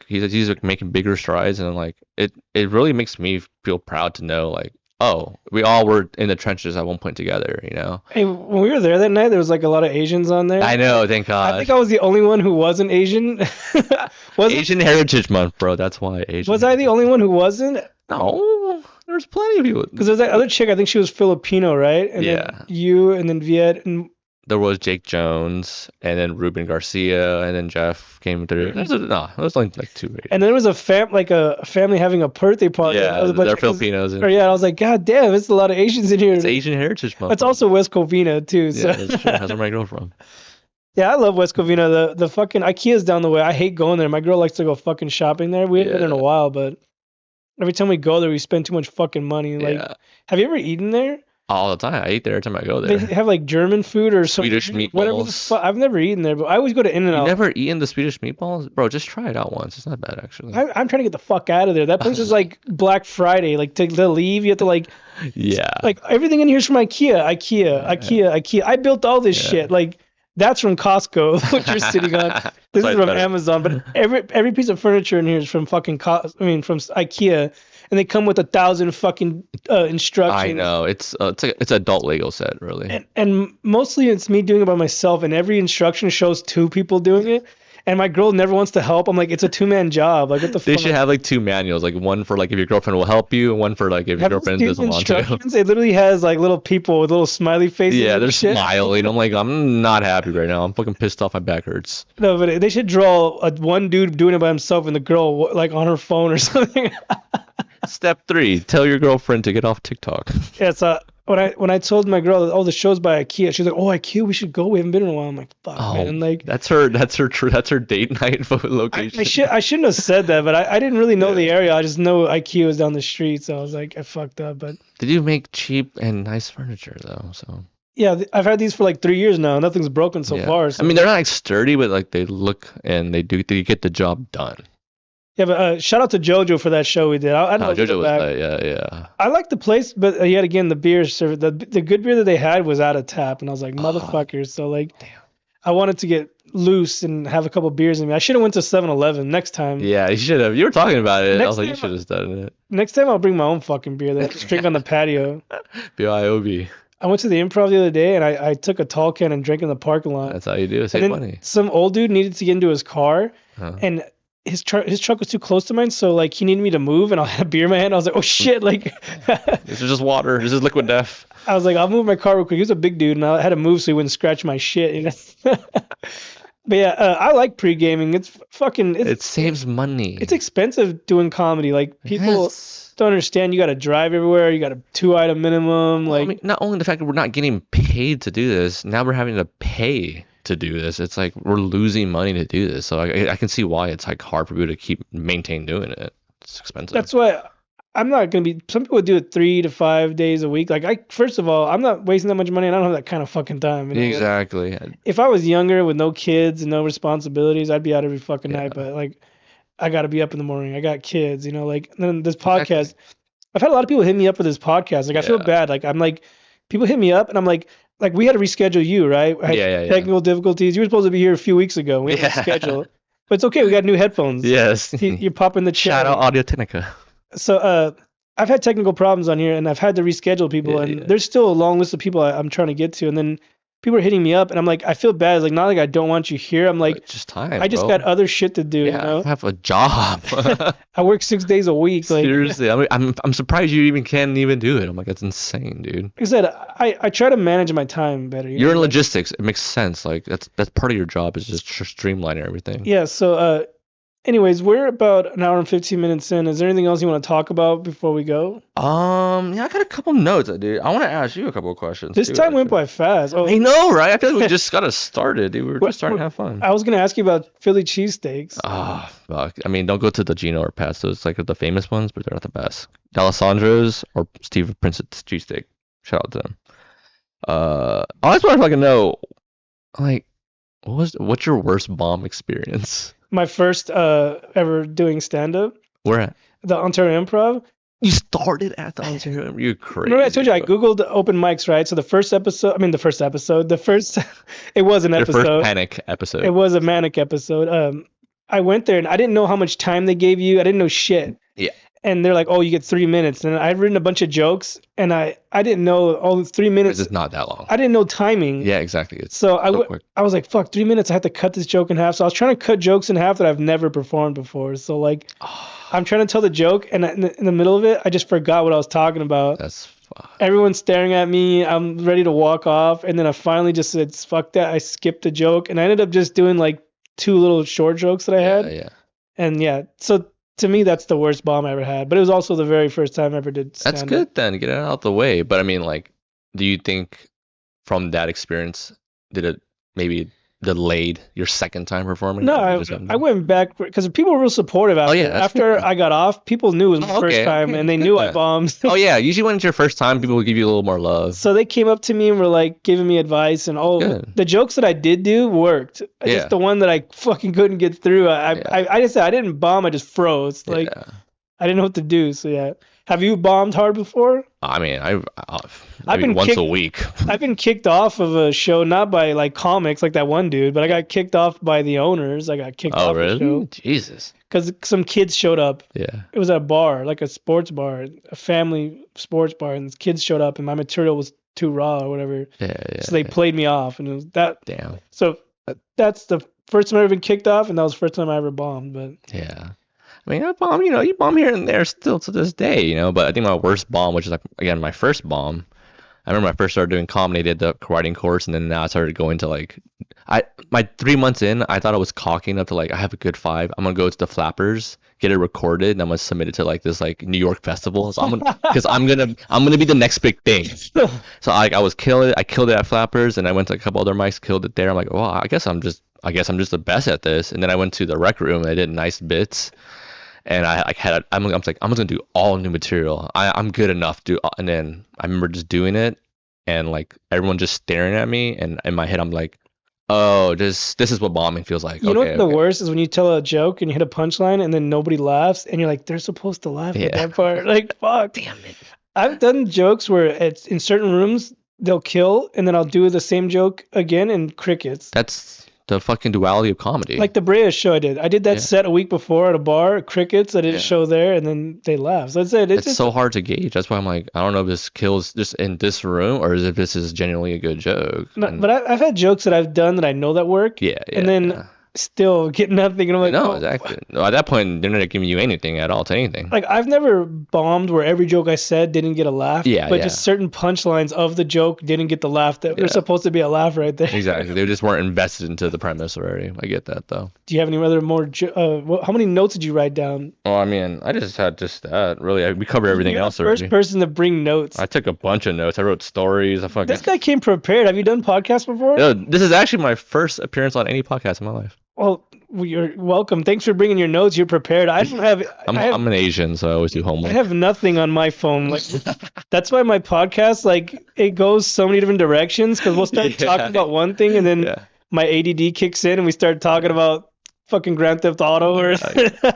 making bigger strides, and, like, it really makes me feel proud to know, like, oh, we all were in the trenches at one point together, you know? Hey, when we were there that night, there was like a lot of Asians on there. I know, thank God. I think I was the only one who wasn't Asian. Asian Heritage Month, bro. That's why Asian. Was I the only one who wasn't? No, there's plenty of people. Because there's that other chick, I think she was Filipino, right? And then you, and then Viet, and... There was Jake Jones, and then Ruben Garcia, and then Jeff came through. It was only like 2. And then there was a family having a birthday party. Yeah, they're Filipinos. I was like, God damn, it's a lot of Asians in here. It's Asian Heritage Month. It's also West Covina too. So. Yeah, that's true. That's where my girl from. Yeah, I love West Covina. The fucking IKEA's down the way. I hate going there. My girl likes to go fucking shopping there. We haven't been in a while, but every time we go there, we spend too much fucking money. Like, have you ever eaten there? All the time. I eat there every time I go there. They have like German food or something. Swedish meatballs. I've never eaten there, but I always go to In-N-Out. You never eaten the Swedish meatballs? Bro, just try it out once. It's not bad, actually. I'm trying to get the fuck out of there. That place is like Black Friday. Like, to leave, you have to like... Yeah. Like, everything in here is from IKEA. I built all this shit. Like, that's from Costco, what you're sitting on. This is from Amazon. But every piece of furniture in here is from fucking from IKEA. And they come with 1,000 fucking instructions. I know. It's an adult Lego set, really. And mostly it's me doing it by myself, and every instruction shows 2 people doing it. And my girl never wants to help. I'm like, it's a 2-man job. Like, what the fuck? They should have like 2 manuals, like one for like if your girlfriend will help you, and one for like if your girlfriend doesn't want to. It literally has like little people with little smiley faces. Yeah, they're smiling. I'm like, I'm not happy right now. I'm fucking pissed off. My back hurts. No, but they should draw one dude doing it by himself and the girl like on her phone or something. Step 3: tell your girlfriend to get off TikTok. Yeah, so when I told my girl that, the show's by IKEA, she's like, "Oh, IKEA, we should go. We haven't been in a while." I'm like, "Fuck, man!" Like, that's her date night location. I shouldn't have said that, but I didn't really know the area. I just know IKEA was down the street, so I was like, I fucked up. But did you make cheap and nice furniture though? So yeah, I've had these for like 3 years now. Nothing's broken so far. So. I mean, they're not like sturdy, but like they look and they get the job done. Yeah, but shout out to JoJo for that show we did. I'd love to JoJo go was back. yeah. I like the place, but yet again, the beer service, the good beer that they had was out of tap, and I was like, motherfuckers. So like, Damn. I wanted to get loose and have a couple beers in me. I should have went to 7-Eleven next time. Yeah, you should have. You were talking about it. Next I was like, you time should have done it. Next time I'll bring my own fucking beer that I just drink on the patio. BYOB. I went to the Improv the other day and I took a tall can and drank in the parking lot. That's how you do it. Save money. Some old dude needed to get into his car, and his truck was too close to mine, so like he needed me to move, and I had beer in my hand. I was like, oh shit, like this is just water. This is liquid death. I was like, I'll move my car real quick. He was a big dude, and I had to move so he wouldn't scratch my shit. You know? But yeah, I like pre-gaming. It saves money. It's expensive doing comedy. Like people don't understand. You got to drive everywhere. You got a 2-item minimum. Like, I mean, not only the fact that we're not getting paid to do this, now we're having to pay to do this. It's like we're losing money to do this. So I can see why it's like hard for people to maintain doing it. It's expensive. That's why I'm not gonna be. Some people do it 3 to 5 days a week. Like first of all, I'm not wasting that much money, and I don't have that kind of fucking time. You know? Exactly. If I was younger with no kids and no responsibilities, I'd be out every fucking night. But like, I got to be up in the morning. I got kids. You know, like then this podcast. I've had a lot of people hit me up for this podcast. Like I feel bad. Like I'm like, people hit me up, and I'm like we had to reschedule you, right? I had technical difficulties. You were supposed to be here a few weeks ago. We had to schedule, but it's okay. We got new headphones. Yes. You're popping the chair. Shout out Audio Technica. So I've had technical problems on here, and I've had to reschedule people, and there's still a long list of people I'm trying to get to, and then people are hitting me up, and I'm like, I feel bad. It's like, not like I don't want you here. I'm like, just time. I just got other shit to do. Yeah, you know? I have a job. I work 6 days a week. Like, seriously, I mean, I'm surprised you can't even do it. I'm like, that's insane, dude. Like I said, I try to manage my time better. You're in logistics. It makes sense. Like that's part of your job is just streamlining everything. Yeah. So, anyways, we're about an hour and 15 minutes in. Is there anything else you want to talk about before we go? Yeah, I got a couple notes, dude. I want to ask you a couple of questions. This time went by fast. I know, right? I feel like we just got us started, dude. We were just starting to have fun. I was gonna ask you about Philly cheesesteaks. Oh, fuck. I mean, don't go to the Gino or Pat's. Those like the famous ones, but they're not the best. D'Alessandro's or Steve Prince's cheesesteak. Shout out to them. I just want to fucking know, like, what's your worst bomb experience? My first ever doing stand-up. Where at? The Ontario Improv. You started at the Ontario. You're crazy. Remember I told you I googled open mics, right? So the first, it was an episode. Your first panic episode. It was a manic episode. I went there and I didn't know how much time they gave you. I didn't know shit. Yeah. And they're like, oh, you get 3 minutes. And I'd written a bunch of jokes, and I didn't know all 3 minutes. It's not that long. I didn't know timing. Yeah, exactly. It's so I was like, fuck, 3 minutes. I had to cut this joke in half. So I was trying to cut jokes in half that I've never performed before. So like, I'm trying to tell the joke, and in the middle of it, I just forgot what I was talking about. That's fuck. Everyone's staring at me. I'm ready to walk off, and then I finally just said, fuck that. I skipped the joke, and I ended up just doing like 2 little short jokes that I had. Yeah. And yeah, so to me, that's the worst bomb I ever had. But it was also the very first time I ever did stand-up. That's good then. Get it out the way. But I mean, like, do you think from that experience, did it maybe delayed your second time performing? No, I went back because people were real supportive after. After I got off, people knew it was my first time, and they knew I bombed. Oh yeah, usually when it's your first time, people will give you a little more love. So they came up to me and were like giving me advice, and the jokes that I did do worked. Just the one that I fucking couldn't get through. I just said I didn't bomb. I just froze. Like I didn't know what to do. So yeah. Have you bombed hard before? I mean, I've been once a week. I've been kicked off of a show, not by like comics like that one dude, but I got kicked off by the owners. I got kicked off the show. Jesus. Because some kids showed up. Yeah. It was at a bar, like a sports bar, a family sports bar, and kids showed up, and my material was too raw or whatever. Yeah. So they played me off, and it was that. Damn. So that's the first time I've ever been kicked off, and that was the first time I ever bombed. But yeah. I mean, you bomb here and there still to this day, but I think my worst bomb, which is like, again, my first bomb, I remember I first started doing comedy, I did the writing course, and then now I started going to like, my 3 months in, I thought I was cocking up to like, I have a good 5, I'm going to go to the Flappers, get it recorded, and I'm going to submit it to like this like New York festival, so because I'm going to be the next big thing. So I killed it at Flappers, and I went to a couple other mics, killed it there. I'm like, well, I guess I'm just the best at this. And then I went to the rec room, and I did nice bits. And I'm like, I'm just gonna do all new material. I'm good enough to. And then I remember just doing it, and like everyone just staring at me, and in my head I'm like, Oh, this is what bombing feels like. You know what the worst is when you tell a joke and you hit a punchline and then nobody laughs and you're like, they're supposed to laugh at that part. Like, fuck. Damn it. I've done jokes where it's in certain rooms they'll kill and then I'll do the same joke again and crickets. That's the fucking duality of comedy. Like the Brea show I did that set a week before at a bar, crickets, I didn't show there, and then they laughed. So that's it. It's so hard to gauge. That's why I'm like, I don't know if this kills just in this room or if this is genuinely a good joke. No, but I've had jokes that I've done that I know that work. Yeah. And then still get nothing. And I'm like, no, exactly. No, at that point, they're not giving you anything at all to anything. Like, I've never bombed where every joke I said didn't get a laugh. But just certain punchlines of the joke didn't get the laugh that there's supposed to be a laugh right there. Exactly. They just weren't invested into the premise already. I get that, though. Do you have any other how many notes did you write down? Oh, I mean, I just had just that. Really, we covered everything else already. First person to bring notes. I took a bunch of notes. I wrote stories. This guy came prepared. Have you done podcasts before? No, this is actually my first appearance on any podcast in my life. Well, you're welcome. Thanks for bringing your notes. You're prepared. I don't have. I'm an Asian, so I always do homework. I have nothing on my phone. Like, that's why my podcast, like, it goes so many different directions because we'll start talking about one thing and then my ADD kicks in and we start talking about fucking Grand Theft Auto. Or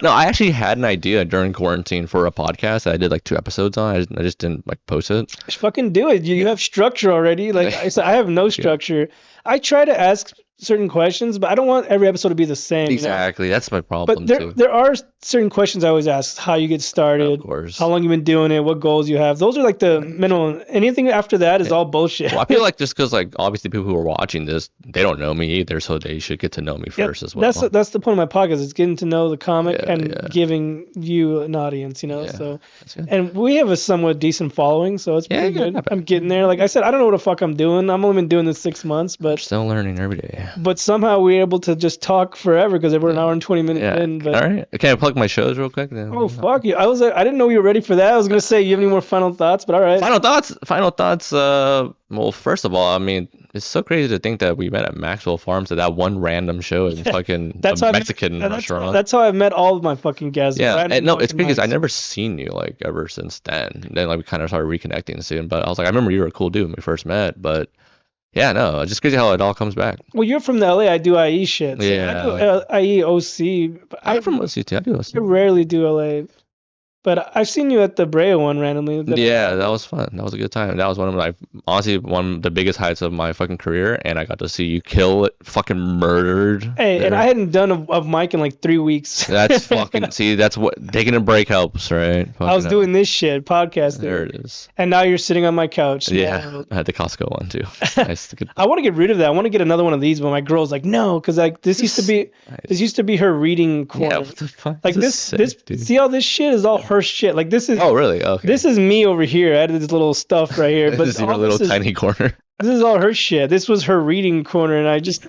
no, I actually had an idea during quarantine for a podcast that I did like 2 episodes on. I just didn't like post it. Just fucking do it. You have structure already. Like I said, I have no structure. I try to ask certain questions, but I don't want every episode to be the same. Exactly. You know? That's my problem but there are certain questions I always ask. How you get started, of course. How long you been doing it, what goals you have. Those are like the minimum. Anything after that is all bullshit. Well, I feel like just because like obviously people who are watching this, they don't know me either, so they should get to know me first as well. That's the point of my podcast. It's getting to know the comic and giving you an audience, you know. So and we have a somewhat decent following, so it's pretty good. I'm getting there. Like I said, I don't know what the fuck I'm doing. I've only been doing this 6 months, but I'm still learning every day. But somehow we're able to just talk forever because we're an hour and 20 minutes in. But... All right. Can I plug my shows real quick? Oh, fuck you. I didn't know you were ready for that. I was going to say, you have any more final thoughts, but all right. Final thoughts. Well, first of all, I mean, it's so crazy to think that we met at Maxwell Farms at that one random show in fucking a Mexican restaurant. That's how I've met all of my fucking guests. Yeah, and no, it's because I never seen you like ever since then. And then like we kind of started reconnecting soon. But I was like, I remember you were a cool dude when we first met, but. Yeah, no, it's just crazy how it all comes back. Well, you're from the LA. I do IE shit. So yeah. I do IE OC. I'm from OC too. I do OC. I rarely do LA. But I've seen you at the Brea one randomly. Yeah, that was fun. That was a good time. That was one of the biggest heights of my fucking career, and I got to see you kill it, fucking murdered. Hey, there. And I hadn't done a mic in like 3 weeks. That's fucking, see, that's what, taking a break helps, right? Fucking I was doing this shit, podcasting. There it is. And now you're sitting on my couch. Yeah, I had the Costco one too. Nice. I want to get rid of that. I want to get another one of these, but my girl's like, no, because like this used to be her reading corner. Yeah, what the fuck? Like this see all this shit is all her shit. Like this is. Oh really? Okay. This is me over here. I had this little stuff right here, but this is your little tiny corner. This is all her shit. This was her reading corner, and I just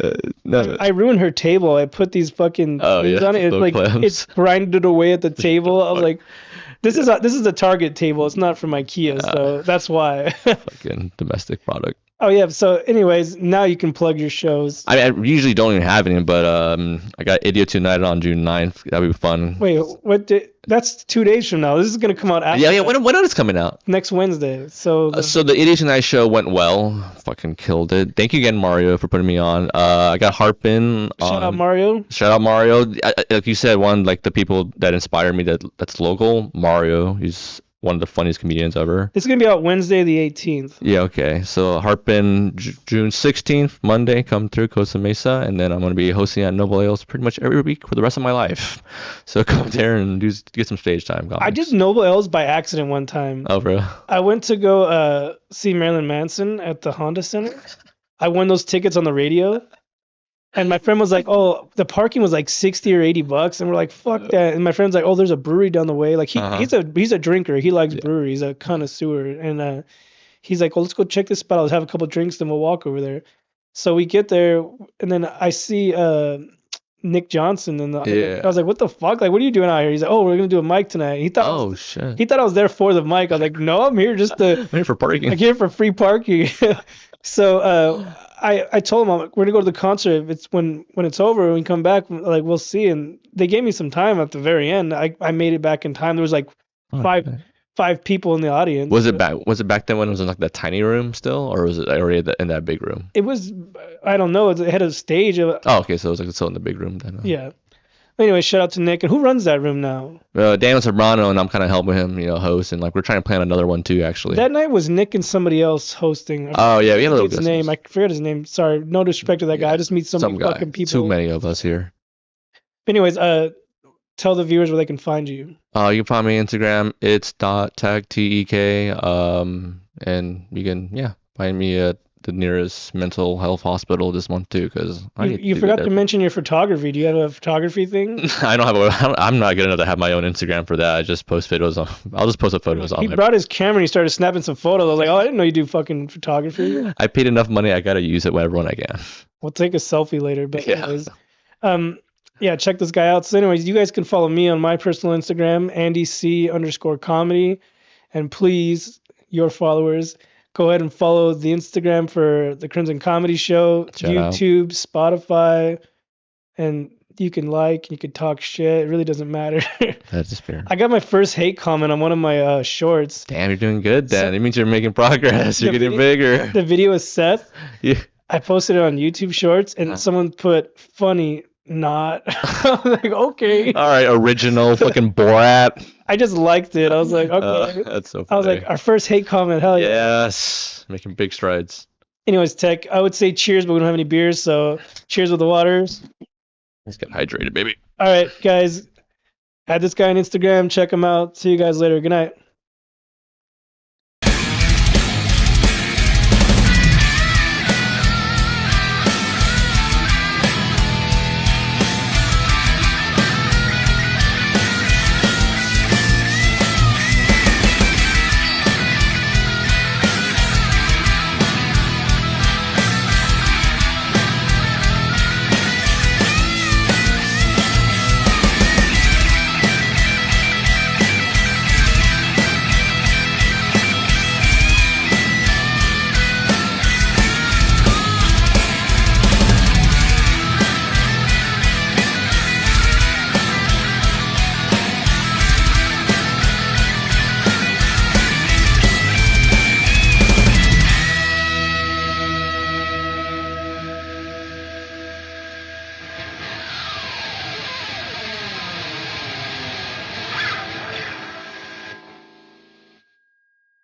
I ruined her table. I put these fucking things on it. It's like it's grinded away at the table. I was like, this is a Target table. It's not from IKEA, so that's why. Fucking domestic product. Oh yeah. So, anyways, now you can plug your shows. I usually don't even have any, but I got Idiot Tonight on June 9th. That'll be fun. Wait, what? That's 2 days from now. This is gonna come out after. Yeah. When is it coming out? Next Wednesday. So. So the Idiot Tonight show went well. Fucking killed it. Thank you again, Mario, for putting me on. I got Harpin. Shout out Mario. Shout out Mario. Like you said, one like the people that inspire me that's local. Mario. He's one of the funniest comedians ever. It's going to be out Wednesday the 18th. Yeah, okay. So Harpin, June 16th, Monday, come through Costa Mesa, and then I'm going to be hosting at Noble Ales pretty much every week for the rest of my life. So come there and get some stage time. Comics. I did Noble Ales by accident one time. Oh, bro. I went to go see Marilyn Manson at the Honda Center. I won those tickets on the radio. And my friend was like, oh, the parking was like $60 or $80. And we're like, fuck that. And my friend's like, oh, there's a brewery down the way. Like he's a drinker. He likes breweries, a connoisseur. And he's like, well, let's go check this spot. Let's have a couple drinks, then we'll walk over there. So we get there, and then I see Nick Johnson. And I was like, what the fuck? Like, what are you doing out here? He's like, oh, we're going to do a mic tonight. He thought, shit. He thought I was there for the mic. I was like, no, I'm here just to. I'm here for parking. I'm here for free parking. So I told him we're gonna go to the concert. If it's when it's over, when we come back, like we'll see. And they gave me some time at the very end. I made it back in time. There was like 5 people in the audience. Was it back then when it was in like that tiny room still, or was it already in that big room? It was, I don't know. It had a stage. Oh, okay, so it was like still in the big room then. Yeah. Anyway, shout out to Nick. And who runs that room now? Daniel Sobrano, and I'm kind of helping him, host, and like we're trying to plan another one too, actually. That night was Nick and somebody else hosting. Oh yeah, we had a little his name. I forget his name. Sorry, no disrespect to that guy. I just meet so many fucking people. Too many of us here. Anyways, tell the viewers where they can find you. You can find me on Instagram. It's .tek, Tek. And you can find me at the nearest mental health hospital this month too, because you forgot to mention your photography. Do you have a photography thing? I'm not good enough to have my own Instagram for that. I just post videos on. I'll just post the photos on. He brought his camera and he started snapping some photos. I was like, I didn't know you do fucking photography. I paid enough money. I gotta use it whenever I can. We'll take a selfie later, but anyways, check this guy out. So anyways, you guys can follow me on my personal Instagram, AndyC_comedy, and please, your followers, go ahead and follow the Instagram for the Crimson Comedy Show, YouTube, Spotify, and you can you can talk shit. It really doesn't matter. That's fair. I got my first hate comment on one of my shorts. Damn, you're doing good, Dan. It means you're making progress. You're getting bigger. The video is Seth. Yeah. I posted it on YouTube Shorts, and someone put funny, not. I was like, okay. All right, original fucking Borat. I just liked it. I was like, okay. That's so funny. I was like, our first hate comment, hell yeah. Yes, making big strides. Anyways, Tek, I would say cheers, but we don't have any beers, so cheers with the waters. Let's get hydrated, baby. All right, guys. Add this guy on Instagram. Check him out. See you guys later. Good night.